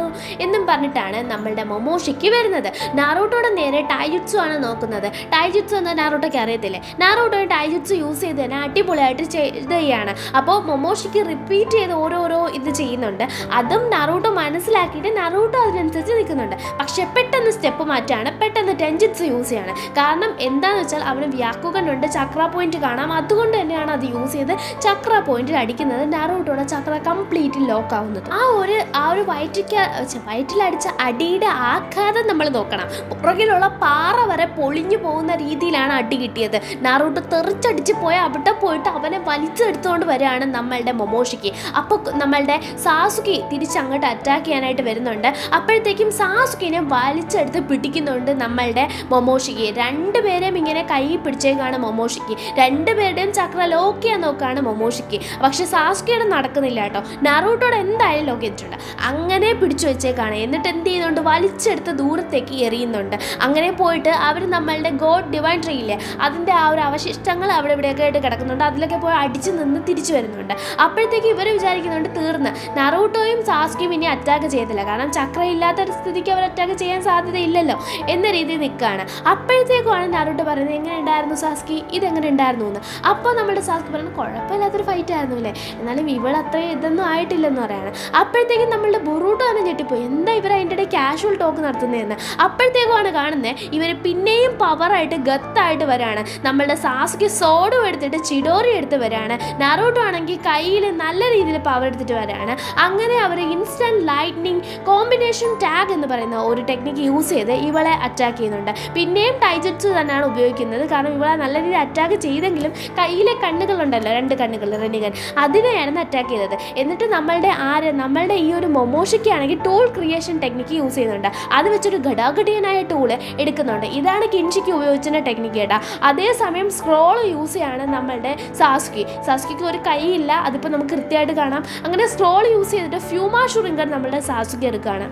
എന്നും പറഞ്ഞിട്ടാണ് നമ്മളുടെ മൊമോഷിക്ക് വരുന്നത്. നാറൂട്ടോയുടെ നേരെ ടൈജുട്സു ആണ് നോക്കുന്നത്. ടൈജുട്സു എന്നാൽ നാറൂട്ടോയ്ക്ക് അറിയത്തില്ലേ. നാറൂട്ടോ ടൈജുട്സു യൂസ് ചെയ്ത് തന്നെ അടിപൊളിയായിട്ട് ചെയ്യുകയാണ്. അപ്പോൾ മൊമോഷിക്ക് റിപ്പീറ്റ് ചെയ്ത് ഓരോരോ ഇത് ചെയ്യുന്നുണ്ട്. അതും നറൂട്ടോ മനസ്സിലാക്കിയിട്ട് നറൂട്ടോ അതിനനുസരിച്ച് നിൽക്കുന്നുണ്ട്. പക്ഷെ പെട്ടെന്ന് സ്റ്റെപ്പ് മാറ്റാണ്, പെട്ടെന്ന് ടെൻജിറ്റ്സു യൂസ് ചെയ്യാണ്. കാരണം എന്താണെന്ന് വെച്ചാൽ അവന് വ്യാക്കുകളുണ്ട്, ചക്ര പോയിന്റ് കാണാം, അതുകൊണ്ട് തന്നെയാണ് അത് യൂസ് ചെയ്ത് ചക്ര പോയിന്റിൽ അടിക്കുന്നത്. നറൂട്ടോയുടെ ചക്ര കംപ്ലീറ്റ് ലോക്ക് ആവുന്നത്. ആ ഒരു വയറ്റിലടിച്ച അടിയുടെ ആഘാതം നമ്മൾ നോക്കണം. പുറകിലുള്ള പാറ വരെ പൊളിഞ്ഞു പോകുന്ന രീതിയിലാണ് അടി കിട്ടിയത്. നറൂട്ടോ തെറിച്ചടിച്ച് പോയ അവിടെ പോയിട്ട് അവനെ വലിച്ചെടുത്തുകൊണ്ട് വരികയാണ് നമ്മളുടെ മൊമോഷിക്ക്. അപ്പോൾ നമ്മളുടെ സാസുകി തിരിച്ചങ്ങോട്ട് അറ്റാക്ക് ചെയ്യാനായിട്ട് വരുന്നുണ്ട്. അപ്പോഴത്തേക്കും സാസുകിനെ വലിച്ചെടുത്ത് പിടിക്കുന്നുണ്ട് നമ്മളുടെ മൊമോഷിക്ക്. രണ്ടുപേരെയും ഇങ്ങനെ കൈ പിടിച്ചേക്കാണ് മൊമോഷിക്ക്. രണ്ടുപേരുടെയും ചക്ര ലോക്ക് ചെയ്യാൻ നോക്കുകയാണ് മൊമോഷിക്ക്. പക്ഷെ സാസുകിയുടെ നടക്കുന്നില്ല കേട്ടോ. നറൂട്ടോടെ എന്തായാലും ലോക്ക് ചെയ്തിട്ടുണ്ട്. അങ്ങനെ പിടിച്ചു വെച്ചേക്കാണ്. എന്നിട്ട് എന്ത് ചെയ്യുന്നുണ്ട്, വലിച്ചെടുത്ത് ദൂരത്തേക്ക് എറിയുന്നുണ്ട്. അങ്ങനെ പോയിട്ട് അവർ നമ്മളുടെ ഗോഡ് ഡിവൈൻ ട്രീ ഇല്ലേ, അതിൻ്റെ ആ ഒരു അവശിഷ്ടങ്ങൾ അവിടെ ഇവിടെയൊക്കെ ആയിട്ട് കിടക്കുന്നുണ്ട്. അതിലൊക്കെ പോയി അടിച്ച് നിന്ന് തിരിച്ചു വരുന്നുണ്ട്. അപ്പോഴത്തേക്ക് ഇവർ വിചാരിക്കുന്നുണ്ട് തീർന്ന്, നറൂട്ടോയും സാസുകിയും ഇനി അറ്റാക്ക് ചെയ്തില്ല, കാരണം ചക്ര ഇല്ലാത്ത ഒരു സ്ഥിതിക്ക് അവർ അറ്റാക്ക് ചെയ്യാൻ സാധ്യതയില്ലല്ലോ എന്ന രീതിയിൽ നിൽക്കുകയാണ്. അപ്പോഴത്തേക്കുമാണ് നറൂട്ടോ പറയുന്നത്, എങ്ങനെ ഉണ്ടായിരുന്നു സാസുകി, ഇതെങ്ങനെ ഉണ്ടായിരുന്നു എന്ന്. അപ്പോൾ നമ്മുടെ സാസുകി പറയുന്നത് കുഴപ്പമില്ലാത്തൊരു ഫൈറ്റ് ആയിരുന്നു അല്ലേ, എന്നാലും ഇവൾ അത്രയും ഇതൊന്നും ആയിട്ടില്ലെന്ന് പറയാണ്. അപ്പോഴത്തേക്കും നമ്മളുടെ ബൊറൂട്ടോ തന്നെ ഞെട്ടിപ്പോയി, എന്താ ഇവർ അതിൻ്റെ ഇടയിൽ കാഷ്വൽ ടോക്ക് നടത്തുന്നതെന്ന്. അപ്പോഴത്തേക്കുമാണ് കാണുന്നത് ഇവർ പിന്നെയും പവറായിട്ട് ഗത്തായിട്ട് വരാണ്. നമ്മളുടെ സാസുകി സോഡും എടുത്തിട്ട് ചിഡോറി എടുത്ത് വരാണ്. നറൂട്ടോ ആണെങ്കിൽ കയ്യിൽ നല്ല രീതിയിൽ പവർ എടുത്തിട്ട് വരാണ്. അങ്ങനെ അവർ ഇൻസ്റ്റന്റ് ലൈറ്റ്നിങ് കോമ്പിനേഷൻ ടാഗ് എന്ന് പറയുന്ന ഒരു ടെക്നിക്ക് യൂസ് ചെയ്ത് ഇവളെ അറ്റാക്ക് ചെയ്യുന്നുണ്ട്. പിന്നെയും ടൈജറ്റ്സു തന്നെയാണ് ഉപയോഗിക്കുന്നത്, കാരണം ഇവളെ നല്ല രീതിയിൽ അറ്റാക്ക് ചെയ്തെങ്കിലും കയ്യിലെ കണ്ണുകളുണ്ടല്ലോ, 2 കണ്ണുകൾ റെനിഗൻ, അതിനെയാണ് അറ്റാക്ക് ചെയ്തത്. എന്നിട്ട് നമ്മളുടെ ഈ ഒരു മൊമോഷിക്കാണെങ്കിൽ ടൂൾ ക്രിയേഷൻ ടെക്നിക്ക് യൂസ് ചെയ്യുന്നുണ്ട്. അത് വെച്ചൊരു ഘടാഘടിയനായ ടൂള് എടുക്കുന്നുണ്ട്. ഇതാണ് കിൻഷിക്ക് ഉപയോഗിച്ചിരുന്ന ടെക്നിക്ക് കേട്ടോ. അതേസമയം സ്ക്രോൾ യൂസ് ചെയ്യാണ് നമ്മളുടെ സാസുകിക്ക് ഒരു കൈയില്ല, അതിപ്പോൾ നമുക്ക് കൃത്യമായിട്ട് കാണാം. അങ്ങനെ സ്ക്രോൾ യൂസ് ചെയ്തിട്ട് ഫ്യൂമാ ഷുറിങ്കൻ നമ്മളുടെ സാസുകി എടുക്കുകയാണ്.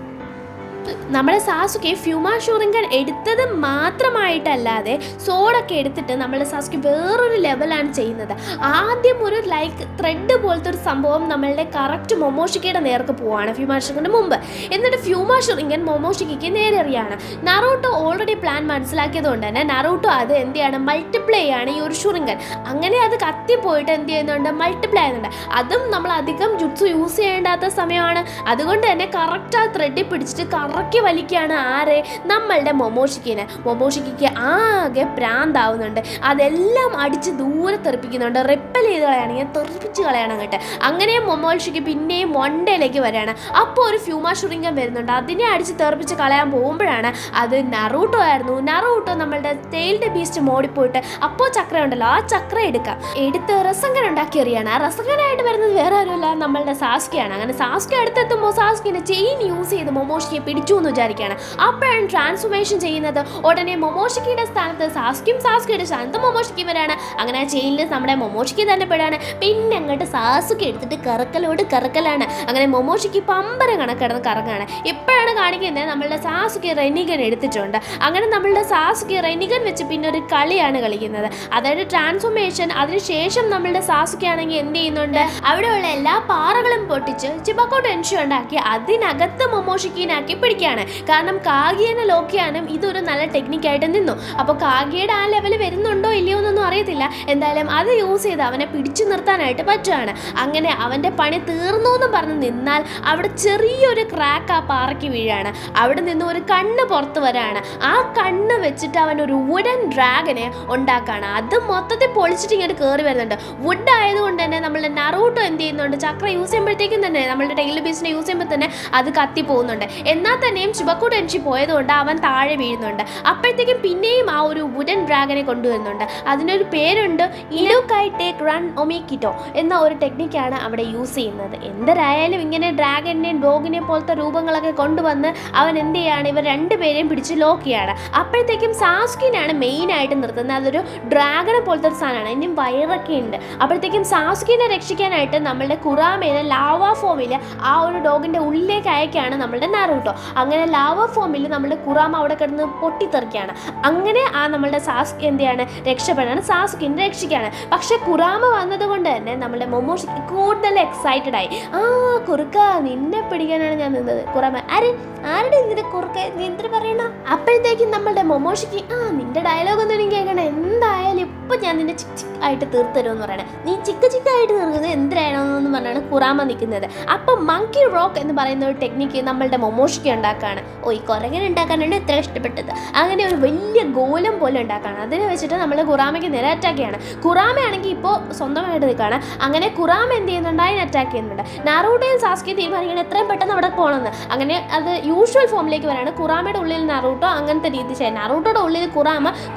നമ്മുടെ സാസുകി ഫ്യൂമാ ഷുറിങ്കൻ എടുത്തത് മാത്രമായിട്ടല്ലാതെ സോഡൊക്കെ എടുത്തിട്ട് നമ്മുടെ സാസുകി വേറൊരു ലെവലാണ് ചെയ്യുന്നത്. ആദ്യം ഒരു ലൈക്ക് ത്രെഡ് പോലത്തെ ഒരു സംഭവം നമ്മളുടെ കറക്റ്റ് മൊമോഷിക്കയുടെ നേർക്ക് പോവാണ് ഫ്യൂമാ ഷുറിങ്കൻ്റെ മുമ്പ്. എന്നിട്ട് ഫ്യൂമാ ഷുറിങ്കൻ മൊമോഷിക്കയ്ക്ക് നേരെ എറിയാണ്. നറൂട്ടോ ഓൾറെഡി പ്ലാൻ മനസ്സിലാക്കിയത് കൊണ്ട് തന്നെ നറൂട്ടോ അത് എന്ത് ചെയ്യാണ്, മൾട്ടിപ്ലൈ ചെയ്യാണ് ഈ ഒരു ഷുറിങ്കൻ. അങ്ങനെ അത് കത്തിപ്പോയിട്ട് എന്ത് ചെയ്യുന്നുണ്ട്, മൾട്ടിപ്ലൈ ചെയ്യുന്നുണ്ട്. അതും നമ്മൾ അധികം ജുട്സു യൂസ് ചെയ്യേണ്ടാത്ത സമയമാണ്. അതുകൊണ്ട് തന്നെ കറക്റ്റ് ആ ത്രെഡിൽ പിടിച്ചിട്ട് കറക്കി വലിക്കുകയാണ് ആരെ, നമ്മളുടെ മൊമോഷിക്ക് ആകെ പ്രാന്താവുന്നുണ്ട്. അതെല്ലാം അടിച്ച് ദൂരെ തെറിപ്പിക്കുന്നുണ്ട്. റിപ്പൽ ചെയ്ത് കളയാണെങ്കിൽ തെറിപ്പിച്ച് കളയണം കേട്ട്. അങ്ങനെ മൊമോഷിക്ക് പിന്നെയും മൊണ്ടയിലേക്ക് വരികയാണ്. അപ്പോൾ ഒരു ഫ്യൂമാ ഷുറിങ്കൻ വരുന്നുണ്ട്. അതിനെ അടിച്ച് തെറിപ്പിച്ച് കളയാൻ പോകുമ്പോഴാണ് അത് നറൂട്ടോ ആയിരുന്നു. നറൂട്ടോ നമ്മളുടെ ടെയിൽഡ് ബീസ്റ്റ് മോടിപ്പോയിട്ട് അപ്പോൾ ചക്ര ഉണ്ടല്ലോ, ആ ചക്ര എടുത്ത് റസങ്കൻ ഉണ്ടാക്കി എറിയാണ്. ആ റസങ്കനായിട്ട് വരുന്നത് വേറെ ആരുമല്ല, നമ്മളുടെ സാസുകിയാണ്. അങ്ങനെ സാസുകി അടുത്തെത്തുമ്പോൾ സാസുകിന്റെ ചെയിൻ യൂസ് ചെയ്ത് മൊമോഷിയെ പിടിച്ചു എന്ന് വിചാരിക്കുകയാണ്. അപ്പോഴാണ് ട്രാൻസ്ഫോർമേഷൻ ചെയ്യുന്നത്. ഉടനെ മൊമോഷിക്കിയുടെ സ്ഥാനത്ത് സാസുകിയുടെ സ്ഥാനത്ത് മൊമോഷിക്കി വരാണ്. അങ്ങനെ ആ ചെയിനിൽ നമ്മുടെ മൊമോഷിക്കി തന്നെ പെടാണ്. പിന്നെ അങ്ങോട്ട് സാസുകി എടുത്തിട്ട് കറക്കലാണ്. അങ്ങനെ മൊമോഷിക്കി പമ്പരം കണക്കിടന്ന് കറങ്ങാണ്. ഇപ്പോഴാണ് കാണിക്കുന്നത് നമ്മളുടെ സാസുകി റെനിഗൻ എടുത്തിട്ടുണ്ട്. അങ്ങനെ നമ്മളുടെ സാസുകി റെനിഗൻ വെച്ച് പിന്നെ ഒരു കളിയാണ് കളിക്കുന്നത്, അതായത് ട്രാൻസ്ഫോർമേഷൻ. അതിനുശേഷം നമ്മളുടെ സാസുകി ആണെങ്കിൽ എന്ത് ചെയ്യുന്നുണ്ട്, അവിടെയുള്ള എല്ലാ പാറകളും പൊട്ടിച്ച് ചിബക്കോ ടെൻഷി ഉണ്ടാക്കി അതിനകത്ത് മൊമോഷിക്കിനാക്കി പിടിക്കുകയാണ്. കാരണം കാഗിയനെ ലോക്ക് ചെയ്യാനും ഇതൊരു നല്ല ടെക്നിക്കായിട്ട് നിന്നു. അപ്പോൾ കാഗിയുടെ ആ ലെവൽ വരുന്നുണ്ടോ ഇല്ലയോ എന്നൊന്നും അറിയത്തില്ല. എന്തായാലും അത് യൂസ് ചെയ്ത് അവനെ പിടിച്ചു നിർത്താനായിട്ട് പറ്റുകയാണ്. അങ്ങനെ അവൻ്റെ പണി തീർന്നു എന്ന് പറഞ്ഞ് നിന്നാൽ അവിടെ ചെറിയൊരു ക്രാക്ക് ആ പാറയ്ക്ക് വീഴാണ്. അവിടെ നിന്ന് ഒരു കണ്ണ് പുറത്ത് വരാണ്. ആ കണ്ണ് വെച്ചിട്ട് അവൻ ഒരു വുഡൻ ഡ്രാഗനെ ഉണ്ടാക്കുകയാണ്. അത് മൊത്തത്തിൽ പൊളിച്ചിട്ട് ഇങ്ങോട്ട് കയറി വരുന്നുണ്ട്. വുഡ് ആയതുകൊണ്ട് തന്നെ നമ്മളുടെ നറൂട്ടോ എന്ത് ചെയ്യുന്നുണ്ട്, ചക്ര യൂസ് ചെയ്യുമ്പോഴത്തേക്കും തന്നെ നമ്മളുടെ ടൈൽ ബീസിനെ യൂസ് ചെയ്യുമ്പോൾ തന്നെ അത് കത്തി പോകുന്നുണ്ട്. എന്നാൽ തന്നെയും ചിബക്കോ ടെൻഷി പോയതുകൊണ്ട് അവൻ താഴെ വീഴുന്നുണ്ട്. അപ്പോഴത്തേക്കും പിന്നെയും ആ ഒരു വുഡൻ ഡ്രാഗനെ കൊണ്ടുവരുന്നുണ്ട്. അതിനൊരു പേരുണ്ട്, ഇലുക്കായി ടേക്ക് റൺ ഒമിക്കിറ്റോ എന്ന ഒരു ടെക്നിക്കാണ് അവിടെ യൂസ് ചെയ്യുന്നത്. എന്തരായാലും ഇങ്ങനെ ഡ്രാഗനെയും ഡോഗിനെ പോലത്തെ രൂപങ്ങളൊക്കെ കൊണ്ടുവന്ന് അവൻ എന്ത് ചെയ്യാണ്, ഇവർ രണ്ടുപേരെയും പിടിച്ച് ലോക്ക് ചെയ്യാണ്. അപ്പോഴത്തേക്കും സാസുകിനാണ് മെയിനായിട്ട് നിർത്തുന്നത്. അതൊരു ഡ്രാഗനെ പോലത്തെ ഒരു സാധനമാണ്, ഇനിയും വയറൊക്കെ ഉണ്ട്. അപ്പോഴത്തേക്കും സാസുകിനെ രക്ഷിക്കാനായിട്ട് നമ്മളുടെ കുറാമേനെ ലാവാ ഫോമിൽ ആ ഒരു ഡോഗിൻ്റെ ഉള്ളിലേക്ക് അയക്കുകയാണ് നമ്മളുടെ നറൂട്ടോ. അങ്ങനെ ലാവാ ഫോമിൽ നമ്മളുടെ കുറാമ അവിടെ കിടന്ന് പൊട്ടിത്തെറിക്കുകയാണ്. അങ്ങനെ ആ നമ്മളുടെ സാസുകി എന്ത് ചെയ്യാണ്, രക്ഷപ്പെടാണ്, സാസുകിനെ രക്ഷിക്കുകയാണ്. പക്ഷെ കുറാമ വന്നത് കൊണ്ട് തന്നെ നമ്മളുടെ മൊമോഷിക്ക് കൂടുതൽ എക്സൈറ്റഡ് ആയി. കുറുക്ക, നിന്നെ പിടിക്കാനാണ് ഞാൻ നിന്നത്. കുറാമ, ആരുടെ ഇതിന്റെ കുറുക്ക, നീ എന്തിനു പറയണ? അപ്പോഴത്തേക്കും നമ്മളുടെ മൊമോഷിക്ക്, നിന്റെ ഡയലോഗ് ഒന്നും എനിക്ക് കേൾക്കണം, എന്തായാലും ഇപ്പൊ ഞാൻ നിന്റെ ചിക്ക് ആയിട്ട് തീർത്തരുമെന്ന് പറയണേ. നീ ചിക്കായിട്ട് തീർക്കുന്നത് എന്തിനാണെന്ന് പറഞ്ഞാണ് കുറാമ നിൽക്കുന്നത്. അപ്പം മങ്കി റോക്ക് എന്ന് പറയുന്ന ഒരു ടെക്നിക്ക് നമ്മളുടെ മൊമോഷിക്ക് ഉണ്ടാക്കുകയാണ്. ഈ കുരങ്ങനെ ഉണ്ടാക്കാനാണ് ഇത്ര ഇഷ്ടപ്പെട്ടത്. അങ്ങനെ ഒരു വലിയ ഗോലം പോലെ ഉണ്ടാക്കുകയാണ്. അതിനെ വെച്ചിട്ട് നമ്മൾ കുറാമയ്ക്ക് നേരെ അറ്റാക്ക് ചെയ്യാണ്. കുറാമയാണെങ്കിൽ ഇപ്പോൾ സ്വന്തമായിട്ട് നിൽക്കുകയാണ്. അങ്ങനെ കുറാമ എന്ത് ചെയ്യുന്നുണ്ട്, അതിനെ അറ്റാക്ക് ചെയ്യുന്നുണ്ട്. നാറൂട്ടോയും സാസ്കയും തീരുമാനിക്കണം എത്രയും പെട്ടെന്ന് അവിടെ പോകണമെന്ന്. അങ്ങനെ അത് യൂഷ്വൽ ഫോമിലേക്ക് വരാണ്. കുറാമയുടെ ഉള്ളിൽ നാറൂട്ടോ അങ്ങനത്തെ രീതി ചെയ്യാൻ, നാറൂട്ടോയുടെ ഉള്ളിൽ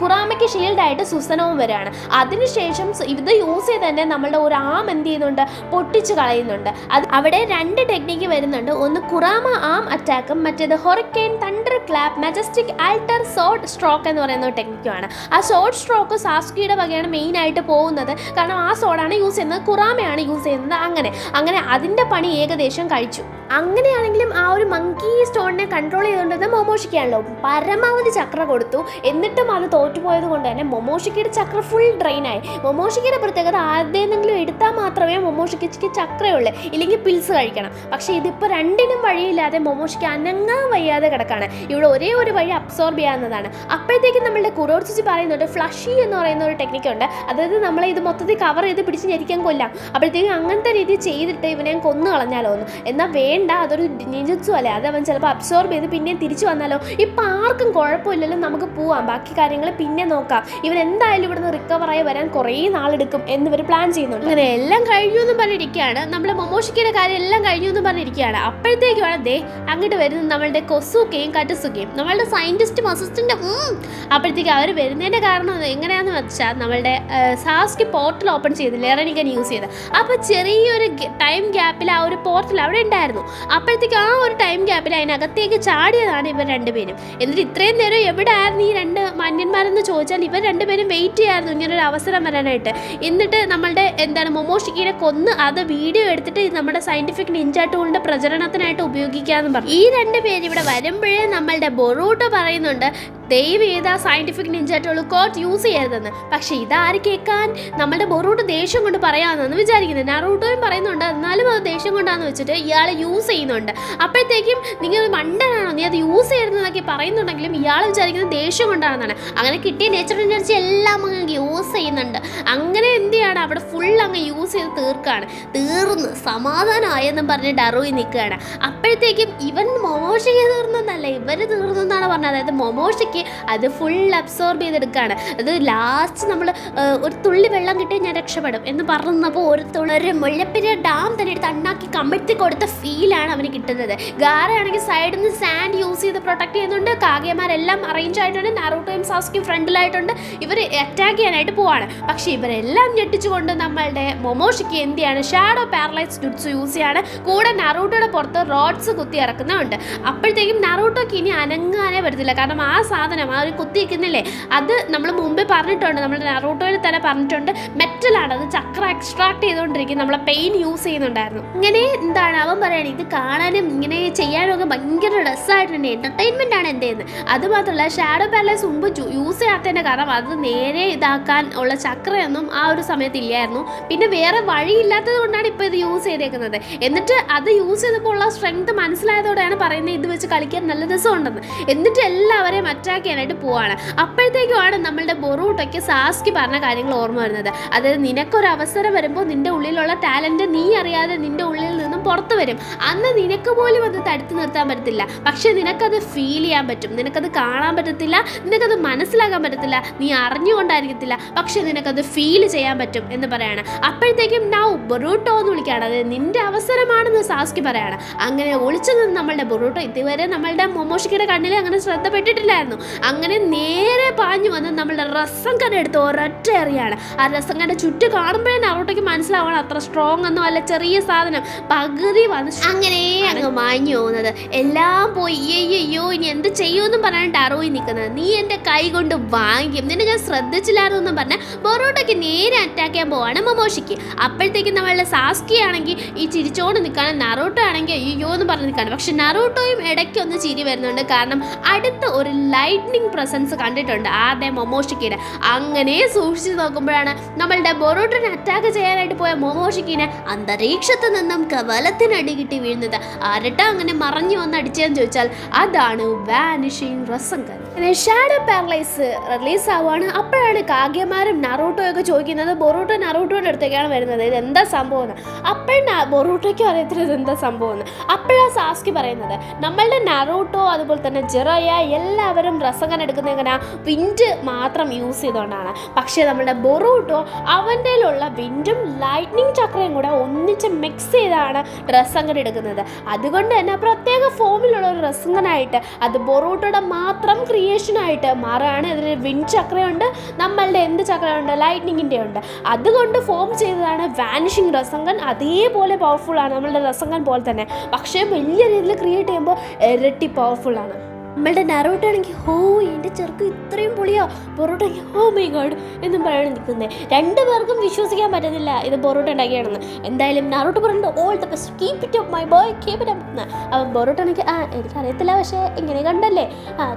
കുറാമയ്ക്ക് ഷീൽഡായിട്ട് സുസനവും വരികയാണ്. അതിനുശേഷം ഇത് യൂസ് ചെയ്ത് തന്നെ നമ്മളുടെ ഒരു ആം എന്ത് ചെയ്യുന്നുണ്ട്, പൊട്ടിച്ച് കളയുന്നുണ്ട്. അത് അവിടെ 2 ടെക്നിക്ക് വരുന്നുണ്ട്. ഒന്ന് കുറാമ ആം അറ്റാക്കും, മറ്റേത് hurricane, thunder clap, majestic alter, sword stroke എന്ന് പറയുന്ന ഒരു ടെക്നിക്കുമാണ്. ആ സോഡ് സ്ട്രോക്ക് സാസ്കിയുടെ വകയാണ് മെയിനായിട്ട് പോകുന്നത്. കാരണം ആ സോഡാണ് യൂസ് ചെയ്യുന്നത്, കുറാമയാണ് യൂസ് ചെയ്യുന്നത്. അങ്ങനെ അതിൻ്റെ പണി ഏകദേശം കഴിച്ചു. അങ്ങനെയാണെങ്കിലും ആ ഒരു മങ്കി സ്റ്റോണിനെ കൺട്രോൾ ചെയ്തുകൊണ്ടിരുന്ന മൊമോഷിക്കാണല്ലോ. പരമാവധി ചക്ര കൊടുത്തു. എന്നിട്ടും അത് തോറ്റുപോയത് കൊണ്ട് തന്നെ മൊമോഷിക്കയുടെ ചക്ര ഫുൾ ഡ്രെയിനായി. മൊമോഷിക്കയുടെ പ്രത്യേകത ആരുടെയെങ്കിലും എടുത്താൽ മാത്രമേ മൊമോഷിക്കയ്ക്ക് ചക്രയുള്ളൂ, ഇല്ലെങ്കിൽ പിൽസ് കഴിക്കണം. പക്ഷേ ഇതിപ്പോൾ രണ്ടിനും വഴിയില്ലാതെ മൊമോഷിക്ക് അനങ്ങാൻ വയ്യാതെ കിടക്കാണ്. ഇവിടെ ഒരേ ഒരു വഴി അബ്സോർബ് ചെയ്യാവുന്നതാണ്. അപ്പോഴത്തേക്കും നമ്മളുടെ കുറോട്സുചി പറയുന്നുണ്ട് ഫ്ലഷി എന്ന് പറയുന്ന ഒരു ടെക്നിക്കുണ്ട്. അതായത് നമ്മളെ ഇത് മൊത്തത്തിൽ കവർ ചെയ്ത് പിടിച്ച് ഞെരിക്കാൻ കൊല്ലാം. അപ്പോഴത്തേക്കും അങ്ങനത്തെ രീതി ചെയ്തിട്ട് ഇവനെ കൊന്നു കളഞ്ഞാലോ എന്ന്. എന്നാൽ വേണ്ട, അതൊരു നിജുത്സു അല്ലേ, അത് അവൻ ചിലപ്പോൾ അബ്സോർബ് ചെയ്ത് പിന്നെയും തിരിച്ചു വന്നാലോ. ഇപ്പം ആർക്കും കുഴപ്പമില്ലല്ലോ, നമുക്ക് പോവാം, ബാക്കി കാര്യങ്ങൾ പിന്നെ നോക്കാം. ഇവൻ എന്തായാലും ഇവിടുന്ന് റിക്കവറായി വരാൻ കുറേ നാളെടുക്കും എന്നിവർ പ്ലാൻ ചെയ്യുന്നുണ്ട്. അങ്ങനെ എല്ലാം കഴിഞ്ഞു എന്ന് പറഞ്ഞിരിക്കുകയാണ്. നമ്മുടെ മൊമോഷിക്കയുടെ കാര്യം എല്ലാം കഴിഞ്ഞു എന്ന് പറഞ്ഞിരിക്കുകയാണ്. അപ്പോഴത്തേക്കുമാണ് ദേ അങ്ങോട്ട് വരുന്നത് നമ്മളുടെ കൊസുക്കയും കട്ടുസുക്കയും, നമ്മളുടെ സയൻറ്റിസ്റ്റും അസിസ്റ്റൻറ്റും. അപ്പോഴത്തേക്കും അവർ വരുന്നതിൻ്റെ കാരണം എങ്ങനെയാണെന്ന് വെച്ചാൽ നമ്മളുടെ സാസ്കി പോർട്ടൽ ഓപ്പൺ ചെയ്ത് ലെറനിക്കൻ യൂസ് ചെയ്ത്. അപ്പോൾ ചെറിയൊരു ടൈം ഗ്യാപ്പിൽ ആ ഒരു പോർട്ടൽ അവിടെ ഉണ്ടായിരുന്നു. അപ്പോഴത്തേക്ക് ആ ഒരു ടൈം ഗ്യാപ്പിൽ അതിനകത്തേക്ക് ചാടിയതാണ് ഇവർ രണ്ടുപേരും. എന്നിട്ട് ഇത്രയും നേരം എവിടെ ആയിരുന്നു ഈ 2 മാന്യന്മാരെന്ന് ചോദിച്ചാൽ ഇവർ രണ്ടുപേരും വെയിറ്റ് ചെയ്യായിരുന്നു ഇങ്ങനൊരു അവസരം വരാനായിട്ട്. എന്നിട്ട് നമ്മളുടെ മൊമോഷിക്കിനെ കൊന്ന് അത് വീഡിയോ എടുത്തിട്ട് നമ്മുടെ സയന്റിഫിക് നിഞ്ച ടൂളിന്റെ പ്രചരണത്തിനായിട്ട് ഉപയോഗിക്കാമെന്ന് പറഞ്ഞു. ഈ 2 പേര് ഇവിടെ വരുമ്പോഴേ നമ്മളുടെ ബൊറൂട്ടോ പറയുന്നുണ്ട് ദയവ് ചെയ്ത് ആ സയന്റിഫിക് നിഞ്ച ടൂൾ കോട്ട് യൂസ് ചെയ്യരുതെന്ന്. പക്ഷേ ഇതാര് കേൾക്കാൻ, നമ്മളുടെ ബൊറൂട്ടോ ദേഷ്യം കൊണ്ട് പറയാമെന്നാണ് വിചാരിക്കുന്നത്. നറൂട്ടോയും പറയുന്നുണ്ട്, എന്നാലും അത് ദേഷ്യം കൊണ്ടാന്ന് വെച്ചിട്ട് ഇയാൾ യൂസ് ചെയ്യുന്നുണ്ട്. അപ്പോഴത്തേക്കും നിങ്ങൾ മണ്ടനാണോ, നീ അത് യൂസ് ചെയ്യരുതെന്നൊക്കെ പറയുന്നുണ്ടെങ്കിലും ഇയാൾ വിചാരിക്കുന്നത് ദേഷ്യം കൊണ്ടാണെന്നാണ്. അങ്ങനെ കിട്ടിയ നേച്ചർ എനർജി എല്ലാം അങ്ങ് യൂസ് ചെയ്യുന്നുണ്ട്. അങ്ങനെ എന്ത് ചെയ്യാണ്, അവിടെ ഫുൾ അങ്ങ് യൂസ് ചെയ്ത് തീർന്ന് സമാധാനമായെന്നും പറഞ്ഞ് ഡറുയി നിൽക്കുകയാണ്. അപ്പോഴത്തേക്കും ഇവൻ മൊമോഷിക്ക് തീർന്നെന്നല്ല, ഇവർ തീർന്നെന്നാണ് പറഞ്ഞത്. അതായത് മൊമോഷിക്ക് അത് ഫുൾ അബ്സോർബ് ചെയ്തെടുക്കുകയാണ്. അത് ലാസ്റ്റ് നമ്മൾ ഒരു തുള്ളി വെള്ളം കിട്ടി ഞാൻ രക്ഷപ്പെടും എന്ന് പറഞ്ഞപ്പോൾ ഒരു മുല്ലപ്പെരിയ ഡാം തന്നെ എടുത്ത് അണ്ണാക്കി കമിഴ്ത്തി കൊടുത്ത ഫീലാണ് അവന് കിട്ടുന്നത്. ഗാറയാണെങ്കിൽ സൈഡിൽ നിന്ന് സാൻഡ് യൂസ് ചെയ്ത് പ്രൊട്ടക്ട് ചെയ്യുന്നുണ്ട്. കാഗേമാരെല്ലാം അറേഞ്ച് ആയിട്ടുണ്ട്. നാറൂട്ടോയും സാസ്കിയും ഫ്രണ്ടിലായിട്ടുണ്ട്. ഇവർ അറ്റാക്ക് ചെയ്യാനായിട്ട് പോവാണ്. പക്ഷേ ഇവരെല്ലാം ഞെട്ടിച്ചുകൊണ്ട് നമ്മളുടെ മൊമോഷിക്ക് എന്ത് ചെയ്യാണ്, ഷാഡോ പാരലൈസ് ജുട്സു യൂസ് ചെയ്യാണ്. കൂടെ നറൂട്ടോയുടെ പുറത്ത് റോഡ്സ് കുത്തി ഇറക്കുന്നുണ്ട്. അപ്പോഴത്തേക്കും നറൂട്ടോക്ക് ഇനി അനങ്ങാനേ പറ്റത്തില്ല. കാരണം ആ സാധനം ആ ഒരു കുത്തി വയ്ക്കുന്നില്ലേ, അത് നമ്മൾ മുമ്പേ പറഞ്ഞിട്ടുണ്ട്, നമ്മുടെ നറൂട്ടോയിൽ തന്നെ പറഞ്ഞിട്ടുണ്ട്, മെറ്റലാണ്, അത് ചക്ര എക്സ്ട്രാക്ട് ചെയ്തുകൊണ്ടിരിക്കും, നമ്മളെ പെയിൻ യൂസ് ചെയ്യുന്നുണ്ടായിരുന്നു. ഇങ്ങനെ എന്താണ് അവൻ പറയുന്നത്, ഇത് കാണാനും ഇങ്ങനെ ചെയ്യാനും ഒക്കെ ഭയങ്കര രസമായിട്ടുണ്ട്, എൻ്റർടൈൻമെൻ്റ് ആണ് എൻ്റെ എന്ന്. അതുമാത്രമല്ല ഷാഡോ പാരലൈസ് മുമ്പ് യൂസ് ചെയ്യാത്തതിൻ്റെ കാരണം അത് നേരെ ഇതാക്കാൻ ഉള്ള ചക്രയൊന്നും ആ ഒരു സമയത്ത് ഇല്ലായിരുന്നു. പിന്നെ വേറെ വഴിയില്ലാത്തത് കൊണ്ടാണ് ഇപ്പോൾ ഇത് യൂസ് ചെയ്തേക്കുന്നത്. എന്നിട്ട് അത് യൂസ് ചെയ്തപ്പോൾ ഉള്ള സ്ട്രെങ്ത് മനസ്സിലായതോടെയാണ് പറയുന്നത് ഇത് വെച്ച് കളിക്കാൻ നല്ല രസമുണ്ടെന്ന്. എന്നിട്ട് എല്ലാവരെയും അറ്റാക്ക് ചെയ്യാനായിട്ട് പോവാണ്. അപ്പോഴത്തേക്കുമാണ് നമ്മളുടെ ബൊറൂട്ടോയ്ക്ക് സാസ്കി പറഞ്ഞ കാര്യങ്ങൾ ഓർമ്മ വരുന്നത്. അതായത് നിനക്കൊരു അവസരം വരുമ്പോൾ നിൻ്റെ ഉള്ളിലുള്ള ടാലൻറ്റ് നീ അറിയാതെ നിൻ്റെ ഉള്ളിൽ നിന്നും പുറത്ത് വരും. അന്ന് നിനക്ക് പോലും അത് തടുത്ത് നിർത്താൻ പറ്റത്തില്ല. പക്ഷേ നിനക്കത് ഫീൽ ചെയ്യാൻ പറ്റും, നിനക്കത് കാണാൻ പറ്റത്തില്ല, നിനക്കത് മനസ്സിലാക്കാൻ പറ്റത്തില്ല, നീ അറിഞ്ഞുകൊണ്ടായിരിക്കത്തില്ല, പക്ഷേ നിനക്കത് ഫീൽ ചെയ്യാൻ പറ്റും എന്ന് പറയാണ്. അപ്പോഴത്തേക്കും നൗ ബൊറൂട്ടോ എന്ന് വിളിക്കുകയാണ്. അതായത് നിൻ്റെ അവസരമാണെന്ന് സാസ്കി പറയാണ്. അങ്ങനെ ഒളിച്ചു നിന്ന് നമ്മളുടെ ബൊറൂട്ടോ ഇതുവരെ നമ്മളുടെ മൊമോഷിക്കയുടെ കണ്ണിൽ അങ്ങനെ ശ്രദ്ധപ്പെട്ടിട്ടില്ലായിരുന്നു. അങ്ങനെ നേരെ പാഞ്ഞു വന്ന് നമ്മളുടെ റസംഗൻ എടുത്ത് ഒരൊറ്റ എറിയാണ്. ആ റസംഗൻ്റെ ചുറ്റ് കാണുമ്പോഴേ നറൂട്ടോയ്ക്ക് മനസ്സിലാവണം അത്ര സ്ട്രോങ് ഒന്നും അല്ല, ചെറിയ സാധനം പകുതി വന്ന് അങ്ങനെ അങ്ങ് മാഞ്ഞു പോകുന്നത്. എല്ലാം പോയി അയ്യോ ഇനി എന്ത് ചെയ്യുമെന്നും പറഞ്ഞാണ് ഡറുയി നിൽക്കുന്നത്. നീ എൻ്റെ കൈ കൊണ്ട് വാങ്ങിക്കും, നിന്നെ ഞാൻ ശ്രദ്ധിച്ചില്ലായിരുന്നു എന്നും പറഞ്ഞാൽ ബൊറൂട്ടോയ്ക്ക് നേരെ അറ്റാക്ക് ചെയ്യാൻ പോവാണ് മൊമോഷിക്ക്. അപ്പോഴത്തേക്കും നമ്മളുടെ സാസ്കി ആണെങ്കിൽ ഈ ചിരിച്ചോണ്ട് നിൽക്കുകയാണ്, നറൂട്ടോ ആണെങ്കിൽ അയ്യോ എന്ന് പറഞ്ഞ് നിൽക്കുകയാണ്. പക്ഷെ നറൂട്ടോയും ഇടയ്ക്കൊന്ന് ചിരി വരുന്നുണ്ട്. കാരണം അടുത്ത ഒരു ലൈറ്റ്നിങ് പ്രസൻസ് കണ്ടിട്ടുണ്ട് ആദ്യം മൊമോഷിക്കിനെ. അങ്ങനെ സൂക്ഷിച്ച് നോക്കുമ്പോഴാണ് നമ്മളുടെ ബൊറൂട്ടോനെ അറ്റാക്ക് ചെയ്യാനായിട്ട് പോയ മൊമോഷിക്കിനെ അന്തരീക്ഷത്തിൽ നിന്നും കവലത്തിനടി കിട്ടി വീഴുന്നത്. ആരട്ടാ അങ്ങനെ മറഞ്ഞു വന്ന് അടിച്ചതെന്ന് ചോദിച്ചാൽ അതാണ് വാനിഷിംഗ് റസങ്കൻ. പിന്നെ ഷാഡോ പാരലൈസ് റിലീസ് ആവുകയാണ്. അപ്പോഴാണ് കാഗ്യമാരും നറൂട്ടോയൊക്കെ ചോദിക്കുന്നത്, ബൊറൂട്ടോ നറൂട്ടോയുടെ അടുത്തേക്കാണ് വരുന്നത്, ഇതെന്താ സംഭവം എന്ന്. അപ്പോഴും ബൊറൂട്ടോയ്ക്കും അറിയത്തില്ല ഇതെന്താ സംഭവം എന്ന്. അപ്പോഴാണ് സാസ്കി പറയുന്നത്, നമ്മളുടെ നറൂട്ടോ അതുപോലെ തന്നെ ജിറോയ എല്ലാവരും റസങ്കൻ എടുക്കുന്നത് എങ്ങനെയാ, വിൻഡ് മാത്രം യൂസ് ചെയ്തുകൊണ്ടാണ്. പക്ഷേ നമ്മുടെ ബൊറൂട്ടോ അവൻ്റെ ഉള്ള വിൻഡും ലൈറ്റ്നിങ് ചക്രയും കൂടെ ഒന്നിച്ച് മിക്സ് ചെയ്താണ് റസങ്കൻ എടുക്കുന്നത്. അതുകൊണ്ട് തന്നെ പ്രത്യേക ഫോമിലുള്ള ഒരു റസങ്കനായിട്ട് അത് ബൊറൂട്ടോയുടെ മാത്രം ക്രിയേഷനായിട്ട് മാറുകയാണ്. ഇതിൽ വിൻഡ് ചക്രയുണ്ട്, നമ്മളുടെ എന്ത് ചക്രയുണ്ട്, ലൈറ്റ്നിങ്ങിൻ്റെ ഉണ്ട്. അതുകൊണ്ട് ഫോം ചെയ്തതാണ് വാനിഷിംഗ് റസങ്കൻ. അതേപോലെ പവർഫുൾ ആണ് നമ്മളുടെ റസങ്കൻ പോലെ തന്നെ. പക്ഷേ വലിയ രീതിയിൽ ക്രിയേറ്റ് ചെയ്യുമ്പോൾ ഇരട്ടി പവർഫുൾ ആണ്. നമ്മളുടെ നറൂട്ടോ ആണെങ്കിൽ ഹോ എൻ്റെ ചെറുക്ക് ഇത്രയും പൊളിയോ, ബൊറൂട്ടോ ആണെങ്കിൽ ഹോ മൈ ഗോഡ് എന്നും പറയാണ് നിൽക്കുന്നത്. രണ്ടു പേർക്കും വിശ്വസിക്കാൻ പറ്റുന്നില്ല ഇത് ബൊറൂട്ടോ ഉണ്ടാക്കിയാണെന്ന്. എന്തായാലും നറൂട്ടോ പറയുന്നുണ്ട് all the best, keep it up my boy, keep it up എന്ന്. അപ്പം ബൊറൂട്ടോ ആണെങ്കിൽ എനിക്കറിയത്തില്ല, പക്ഷേ ഇങ്ങനെ കണ്ടല്ലേ,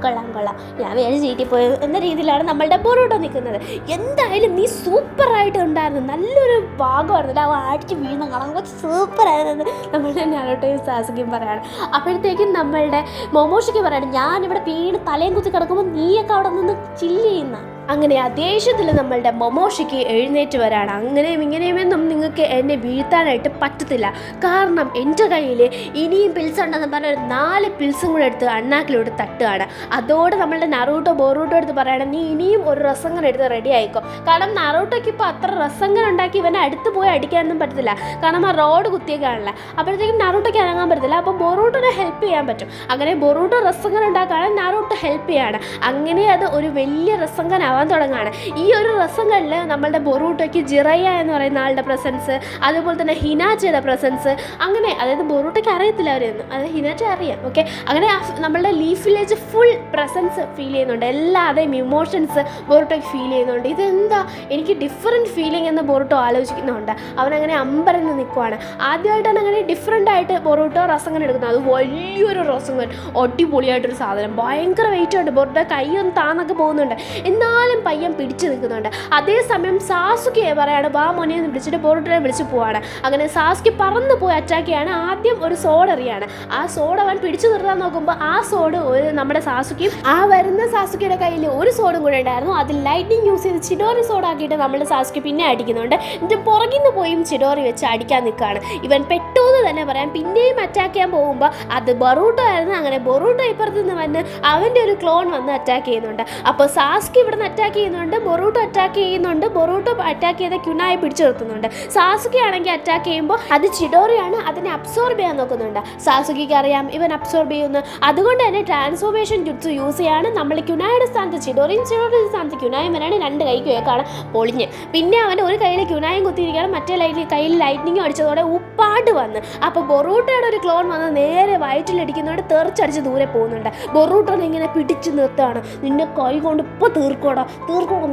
കൊള്ളാം ഞാൻ വേറെ ചീറ്റി പോയത് എന്ന രീതിയിലാണ് നമ്മളുടെ ബൊറൂട്ടോ നിൽക്കുന്നത്. എന്തായാലും നീ സൂപ്പറായിട്ട് ഉണ്ടായിരുന്നു, നല്ലൊരു ഭാഗമായിരുന്നില്ല, അവ അടിച്ച് വീഴുന്ന കാണാൻ സൂപ്പറായിരുന്നു നമ്മളുടെ നറൂട്ടോയും സാസുകയും പറയാണ്. അപ്പോഴത്തേക്കും നമ്മളുടെ മൊമോഷിക്ക് പറയാണ്, ഞാനിവിടെ വീണ് തലയും കുത്തി കിടക്കുമ്പോൾ നീയൊക്കെ അവിടെ നിന്ന് ചില്ല് ചെയ്യുന്ന. അങ്ങനെ ആ ദേഷ്യത്തിൽ നമ്മളുടെ മൊമോഷിക്ക് എഴുന്നേറ്റ് വരാണ്. അങ്ങനെയും ഇങ്ങനെയുമെന്നും നിങ്ങൾക്ക് എന്നെ വീഴ്ത്താനായിട്ട് പറ്റത്തില്ല, കാരണം എൻ്റെ കയ്യിൽ ഇനിയും പിൽസ് ഉണ്ടെന്ന് പറഞ്ഞ 4 പിൽസും കൂടെ എടുത്ത് അണ്ണാക്കിലോട്ട് തട്ടുകയാണ്. അതോടെ നമ്മളുടെ നറൂട്ടോ ബൊറൂട്ടോ എടുത്ത് പറയണം, നീ ഇനിയും ഒരു റസങ്കൻ എടുത്ത് റെഡി ആയിക്കോ. കാരണം നറൂട്ടോയ്ക്ക് ഇപ്പോൾ അത്ര റസങ്കൻ ഉണ്ടാക്കി ഇവനെ അടുത്ത് പോയി അടിക്കാനൊന്നും പറ്റത്തില്ല, കാരണം ആ റോഡ് കുത്തിയേക്കാണല്ലോ. അപ്പോഴത്തേക്കും നറൂട്ടോയ്ക്ക് ഇറങ്ങാൻ പറ്റത്തില്ല. അപ്പോൾ ബൊറൂട്ടോനെ ഹെൽപ്പ് ചെയ്യാൻ പറ്റും. അങ്ങനെ ബൊറൂട്ടോ റസങ്കൻ ഉണ്ടാക്കുകയാണ്, നറൂട്ടോ ഹെൽപ്പ് ചെയ്യാണ്. അങ്ങനെ അത് ഒരു വലിയ റസങ്കൻ തുടങ്ങാണ്. ഈ ഒരു റസങ്കനിൽ നമ്മളുടെ ബൊറൂട്ടോയ്ക്ക് ജിറയ എന്ന് പറയുന്ന ആളുടെ പ്രസൻസ്, അതുപോലെ തന്നെ ഹിനാച്ചയുടെ പ്രസൻസ്, അങ്ങനെ അതായത് ബൊറൂട്ടോയ്ക്ക് അറിയത്തില്ല അവരെയൊന്നും, അത് ഹിനാച്ച അറിയാം. ഓക്കെ, അങ്ങനെ നമ്മളുടെ leaf village full presence feel ചെയ്യുന്നുണ്ട്. എല്ലാവരുടെയും ഇമോഷൻസ് ബൊറൂട്ടോയ്ക്ക് ഫീൽ ചെയ്യുന്നുണ്ട്. ഇതെന്താ എനിക്ക് ഡിഫറെൻറ്റ് ഫീലിംഗ് എന്ന് ബൊറൂട്ടോ ആലോചിക്കുന്നുണ്ട്. അവനങ്ങനെ അമ്പരന്ന് നിൽക്കുവാണ്. ആദ്യമായിട്ടാണ് അങ്ങനെ ഡിഫറെൻ്റ് ആയിട്ട് ബൊറൂട്ടോ റസങ്കൻ എടുക്കുന്നത്. അത് വലിയൊരു റസങ്കൻ, അടിപൊളിയായിട്ടൊരു സാധനം, ഭയങ്കര വെയിറ്റ് ഉണ്ട്. ബൊറൂട്ടോ കൈയൊന്നും താന്നൊക്കെ പോകുന്നുണ്ട്, എന്നാലും പയ്യൻ പിടിച്ചു നിൽക്കുന്നുണ്ട്. അതേസമയം സാസുകിയെ പറയാണ്, വാ മോനെ എന്ന് വിളിച്ചിട്ട് ബൊറൂട്ടോയെ വിളിച്ച് പോവാണ്. അങ്ങനെ സാസുകി പറന്ന് പോയി അറ്റാക്ക് ചെയ്യാണ്. ആദ്യം ഒരു സോഡ് എറിയാണ്. ആ സോഡ് അവൻ പിടിച്ചു നിർത്താൻ നോക്കുമ്പോൾ ആ സോഡ് നമ്മുടെ സാസുകിയും ആ വരുന്ന സാസുകിയുടെ കയ്യിൽ ഒരു സോഡും കൂടെ ഉണ്ടായിരുന്നു. അതിൽ ലൈറ്റ്നിങ് യൂസ് ചെയ്ത് ചിഡോറി സോഡാക്കിയിട്ട് നമ്മുടെ സാസുകി പിന്നെ അടിക്കുന്നുണ്ട്. എന്നിട്ട് പുറകിൽ നിന്ന് പോയും ചിഡോറി വെച്ച് അടിക്കാൻ നിൽക്കുകയാണ്. ഇവൻ പെട്ടെന്ന് തന്നെ പറയാം. പിന്നെയും അറ്റാക്ക് ചെയ്യാൻ പോകുമ്പോൾ അത് ബൊറൂട്ടോ ആയിരുന്നു. അങ്ങനെ ബൊറൂട്ടോ ഇപ്പുറത്ത് നിന്ന് വന്ന് അവൻ്റെ ഒരു ക്ലോൺ വന്ന് അറ്റാക്ക് ചെയ്യുന്നുണ്ട്. അപ്പോൾ സാസുകി ഇവിടെ നിന്ന് അറ്റാക്ക് ചെയ്യുന്നുണ്ട്, ബൊറൂട്ടോ അറ്റാക്ക് ചെയ്യുന്നുണ്ട്. ബൊറൂട്ടോ അറ്റാക്ക് ചെയ്ത ക്യുനായി പിടിച്ചു നിർത്തുന്നുണ്ട്. സാസുകി ആണെങ്കിൽ അറ്റാക്ക് ചെയ്യുമ്പോൾ അത് ചിഡോറിയാണ്, അതിനെ അബ്സോർബ് ചെയ്യാൻ നോക്കുന്നുണ്ട്. സാസുകിക്ക് അറിയാം ഇവൻ അബ്സോർബ് ചെയ്യുന്നു. അതുകൊണ്ട് തന്നെ ട്രാൻസ്ഫോർമേഷൻ ജുട്സ് യൂസ് ചെയ്യാണ്. നമ്മൾ ക്യുനായുടെ സ്ഥാനത്ത് ചിഡോറിയും ചിഡോറിയുടെ സ്ഥാനത്ത് ക്യുനായും വരാണ്. 2 കൈക്ക് കേൾക്കാണ് പൊളിഞ്ഞ്. പിന്നെ അവൻ ഒരു കയ്യിൽ ക്യുനായും കുത്തിയിരിക്കുകയാണ്, മറ്റേ കയ്യിൽ ലൈറ്റ്നിങ്ങും അടിച്ചതോടെ ഉപ്പാട് വന്ന്. അപ്പോൾ ബൊറൂട്ടോയുടെ ഒരു ക്ലോൺ വന്ന് നേരെ വയറ്റിലടിക്കുന്നതോടെ തെറിച്ചടിച്ച് ദൂരെ പോകുന്നുണ്ട്. ബൊറൂട്ടോനെ ഇങ്ങനെ പിടിച്ച് നിർത്തുകയാണ്. നിന്നെ കൈ കൊണ്ട് ഇപ്പോൾ തീർക്കോടാ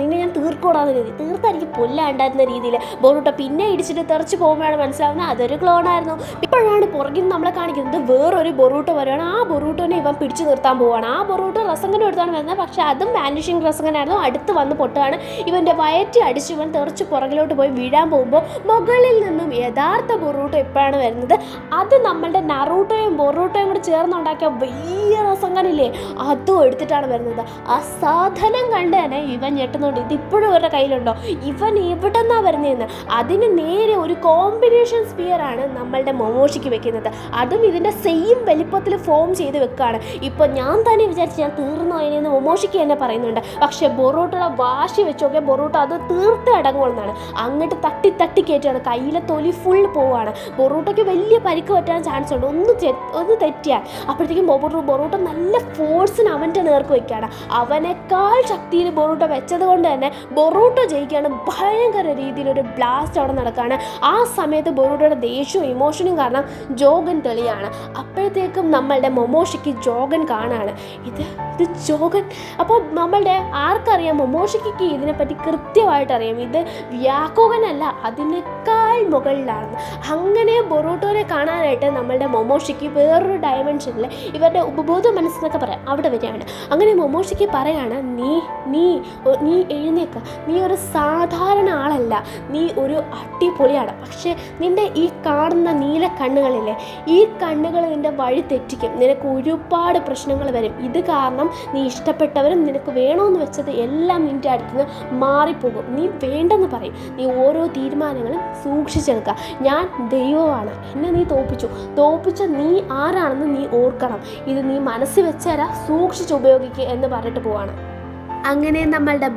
നിന്നെ ഞാൻ തീർക്കോടാന്ന് രീതി തീർത്തായിരിക്കും പൊല്ലാണ്ടായിരുന്ന രീതിയിൽ ബൊറൂട്ടോ പിന്നെ ഇടിച്ചിട്ട് തെറിച്ച് പോകുമ്പോഴാണ് മനസ്സിലാവുന്നത് അതൊരു ക്ലോണായിരുന്നു. ഇപ്പോഴാണ് പുറകിൽ നമ്മളെ കാണിക്കുന്നത് വേറൊരു ബൊറൂട്ടോ വരികയാണ്. ആ ബൊറൂട്ടോനെ ഇവൻ പിടിച്ചു നിർത്താൻ പോവുകയാണ്. ആ ബൊറൂട്ടോ റസങ്കനും എടുത്താണ് വരുന്നത്, പക്ഷേ അതും വാനിഷിംഗ് റസങ്കനായിരുന്നു. അടുത്ത് വന്ന് പൊട്ടുകയാണ്. ഇവൻ്റെ വയറ്റി അടിച്ച് ഇവൻ തെറിച്ച് പുറകിലോട്ട് പോയി വീഴാൻ പോകുമ്പോൾ മുകളിൽ നിന്നും യഥാർത്ഥ ബൊറൂട്ടോ എപ്പോഴാണ് വരുന്നത്, അത് നമ്മളുടെ നറൂട്ടോയും ബൊറൂട്ടോയും കൂടെ ചേർന്നുണ്ടാക്കിയ വലിയ റസങ്കനില്ലേ അതും എടുത്തിട്ടാണ് വരുന്നത്. ആ സാധനം കണ്ട് തന്നെ ഇവൻ ഞെട്ടുന്നുണ്ട്. ഇതിപ്പോഴും ഇവരുടെ കയ്യിലുണ്ടോ, ഇവൻ എവിടെ നിന്നാണ് വരുന്നതെന്ന്. അതിന് നേരെ ഒരു കോമ്പിനേഷൻ സ്പിയറാണ് നമ്മളുടെ മൊമോഷിക്ക് വെക്കുന്നത്. അതും ഇതിൻ്റെ സെയിം വലിപ്പത്തിൽ ഫോം ചെയ്ത് വെക്കുകയാണ്. ഇപ്പോൾ ഞാൻ തന്നെ വിചാരിച്ച് ഞാൻ തീർന്നു അതിനെന്ന് മൊമോഷിക്ക് തന്നെ പറയുന്നുണ്ട്. പക്ഷേ ബൊറൂട്ടോയുടെ വാശി വെച്ചൊക്കെ ബൊറൂട്ടോ അത് തീർത്ത് അടങ്ങുമെന്നാണ്. അങ്ങോട്ട് തട്ടി കയറ്റുകയാണ്. കയ്യിലെ തൊലി ഫുൾ പോവുകയാണ്. ബൊറൂട്ടോയ്ക്ക് വലിയ പരിക്ക് പറ്റാൻ ചാൻസ് ഉണ്ട് ഒന്ന് തെറ്റിയാൽ. അപ്പോഴത്തേക്കും ബൊറൂട്ടോ നല്ല ഫോഴ്സിന് അവൻ്റെ നേർക്ക് വയ്ക്കുകയാണ്. അവനേക്കാൾ ശക്തിയിൽ ബൊറൂട്ടോ വെച്ചത് കൊണ്ട് തന്നെ ബൊറൂട്ടോ ജയിക്കുകയാണ്. ഭയങ്കര രീതിയിലൊരു ബ്ലാസ്റ്റ് അവിടെ നടക്കുകയാണ്. ആ സമയത്ത് ബൊറൂട്ടോയുടെ ദേഷ്യവും ഇമോഷനും കാരണം ജോഗൻ തെളിയാണ്. അപ്പോഴത്തേക്കും നമ്മളുടെ മൊമോഷിക്ക് ജോഗൻ കാണാണ്. ഇത് ജോഗൻ. അപ്പോൾ നമ്മളുടെ ആർക്കറിയാം, മൊമോഷിക്ക് ഇതിനെപ്പറ്റി കൃത്യമായിട്ട് അറിയാം. ഇത് വ്യാക്കോകനല്ല, അതിനേക്കാൾ മുകളിലാണെന്ന്. അങ്ങനെ അങ്ങനെ ബൊറൂട്ടോനെ കാണാനായിട്ട് നമ്മളുടെ മൊമോഷിക്ക് വേറൊരു ഡയമെൻഷനിൽ ഇവരുടെ ഉപബോധ മനസ്സെന്നൊക്കെ പറയാം അവിടെ വരികയാണ്. അങ്ങനെ മൊമോഷിക്ക് പറയാണ്, നീ എഴുന്നേക്ക്, നീ ഒരു സാധാരണ ആളല്ല, നീ ഒരു അടിപൊളിയാണ്. പക്ഷേ നിൻ്റെ ഈ കാണുന്ന നീല കണ്ണുകളില്ലേ, ഈ കണ്ണുകൾ നിൻ്റെ വഴി തെറ്റിക്കും, നിനക്ക് ഒരുപാട് പ്രശ്നങ്ങൾ വരും. ഇത് കാരണം നീ ഇഷ്ടപ്പെട്ടവരും നിനക്ക് വേണമെന്ന് വെച്ചത് എല്ലാം നിൻ്റെ അടുത്ത് നിന്ന് മാറിപ്പോകും. നീ വേണ്ടെന്ന് പറയും. നീ ഓരോ തീരുമാനങ്ങളും സൂക്ഷിച്ചെടുക്കുക. ഞാൻ ദൈവമാണ്, എന്നെ നീ തോപ്പിച്ച നീ ആരാണെന്ന് നീ ഓർക്കണം. ഇത് നീ മനസ്സിൽ വെച്ചേരാ, സൂക്ഷിച്ച് ഉപയോഗിക്കുക എന്ന് പറഞ്ഞിട്ട് പോവാണ്. അങ്ങനെ നമ്മളുടെ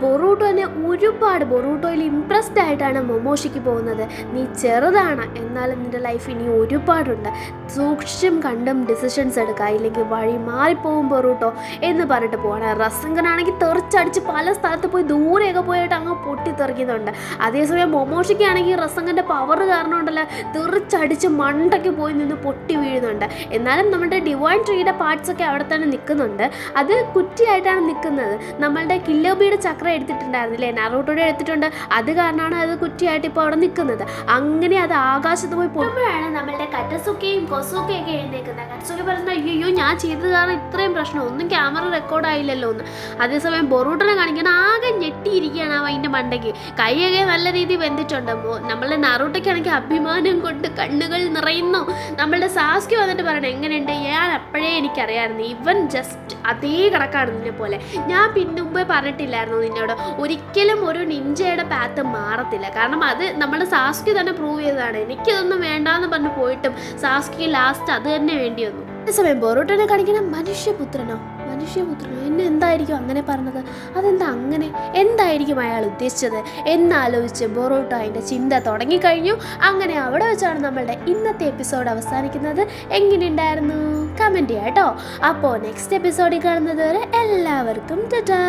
ബൊറൂട്ടോയിൽ ഇംപ്രസ്ഡ് ആയിട്ടാണ് മൊമോഷിക്ക് പോകുന്നത്. നീ ചെറുതാണ്, എന്നാലും നിൻ്റെ ലൈഫ് ഇനി ഒരുപാടുണ്ട്, സൂക്ഷിച്ചും കണ്ടും ഡിസിഷൻസ് എടുക്കുക, ഇല്ലെങ്കിൽ വഴി മാറിപ്പോകും ബൊറൂട്ടോ എന്ന് പറഞ്ഞിട്ട് പോവാണ്. റസങ്കനാണെങ്കിൽ തെറിച്ചടിച്ച് പല സ്ഥലത്ത് പോയി ദൂരെയൊക്കെ പോയിട്ട് അങ്ങ് പൊട്ടിത്തെറിക്കുന്നുണ്ട്. അതേസമയം മൊമോഷിക്കാണെങ്കിൽ റസങ്കൻ്റെ പവർ കാരണം ഉണ്ടല്ലോ തെറിച്ചടിച്ച് മണ്ടയ്ക്ക് പോയി നിന്ന് പൊട്ടി വീഴുന്നുണ്ട്. എന്നാലും നമ്മുടെ ഡിവൈൻ ട്രീയുടെ പാർട്സൊക്കെ അവിടെ തന്നെ നിൽക്കുന്നുണ്ട്. അത് കുറ്റിയായിട്ടാണ് നിൽക്കുന്നത്. നമ്മളുടെ കില്ലോബിയുടെ ചക്രം എടുത്തിട്ടുണ്ടായിരുന്നില്ലേ, നാറൂട്ടോയുടെ എടുത്തിട്ടുണ്ട്. അത് കാരണമാണ് അത് കുറ്റിയായിട്ട് ഇപ്പോൾ അവിടെ നിൽക്കുന്നത്. അങ്ങനെ അത് ആകാശത്ത് പോയി പോകുമ്പോഴാണ് നമ്മളുടെ കറ്റസുക്കയും കൊസുക്കയൊക്കെ എഴുന്നേക്കുന്നത്. കറ്റസുക്ക പറയുന്നത്, അയ്യോ ഞാൻ ചെയ്തത് കാരണം ഇത്രയും പ്രശ്നം, ഒന്നും ക്യാമറ റെക്കോർഡായില്ലല്ലോ എന്ന്. അതേസമയം ബൊറൂട്ടോനെ കാണിക്കാൻ ആകെ ഞെട്ടിയിരിക്കുകയാണ് അതിൻ്റെ മണ്ടയ്ക്ക്. കൈയൊക്കെ നല്ല രീതിയിൽ വെന്തിട്ടുണ്ട്. നമ്മളുടെ നാറൂട്ടോയ്ക്കാണെങ്കിൽ അഭിമാനം കൊണ്ട് കണ്ണുകൾ നിറയുന്നു. നമ്മളുടെ സാസ്കി വന്നിട്ട് പറയണം, എങ്ങനെയുണ്ട്, ഞാൻ അപ്പോഴേ എനിക്കറിയാമായിരുന്നു ഇവൻ ജസ്റ്റ് അതേ കണക്കാണ് നിന്നെ പോലെ. ഞാൻ മുമ്പേ പറഞ്ഞിട്ടില്ലായിരുന്നു നിന്നോട്, ഒരിക്കലും ഒരു നിഞ്ചയുടെ പാത്ത് മാറത്തില്ല. കാരണം അത് നമ്മുടെ സാസ്കി തന്നെ പ്രൂവ് ചെയ്തതാണ്. എനിക്കിതൊന്നും വേണ്ടാന്ന് പറഞ്ഞ് പോയിട്ടും സാസ്കി ലാസ്റ്റ് അത് തന്നെ വേണ്ടി വന്നു. അതേസമയം ബൊറൂട്ടോനെ കാണിക്കണം, മനുഷ്യപുത്രനോ എന്നെ എന്തായിരിക്കും അങ്ങനെ പറഞ്ഞത്, അതെന്താ അങ്ങനെ, എന്തായിരിക്കും അയാൾ ഉദ്ദേശിച്ചത് എന്നാലോചിച്ച് ബൊറൂട്ടോ അതിൻ്റെ ചിന്ത തുടങ്ങിക്കഴിഞ്ഞു. അങ്ങനെ അവിടെ വെച്ചാണ് നമ്മളുടെ ഇന്നത്തെ എപ്പിസോഡ് അവസാനിക്കുന്നത്. എങ്ങനെയുണ്ടായിരുന്നു കമൻറ്റ് ചെയ്യാം കേട്ടോ. അപ്പോൾ നെക്സ്റ്റ് എപ്പിസോഡിൽ കാണുന്നത് വരെ എല്ലാവർക്കും ടാറ്റാ.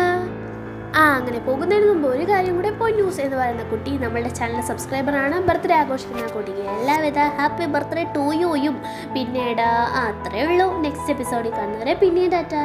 അങ്ങനെ പോകുന്നതിന് മുമ്പ് ഒരു കാര്യം കൂടെ, പൊന്നൂസ് എന്ന് പറയുന്ന കുട്ടി നമ്മളുടെ ചാനൽ സബ്സ്ക്രൈബറാണ്. ബർത്ത്ഡേ ആഘോഷിക്കുന്ന കുട്ടിക്ക് എല്ലാവിധ ഹാപ്പി ബർത്ത്ഡേ ടു യുയും. പിന്നീട് അത്രയേ ഉള്ളൂ. നെക്സ്റ്റ് എപ്പിസോഡിൽ കാണുന്നവരെ പിന്നീട് ടാറ്റാ.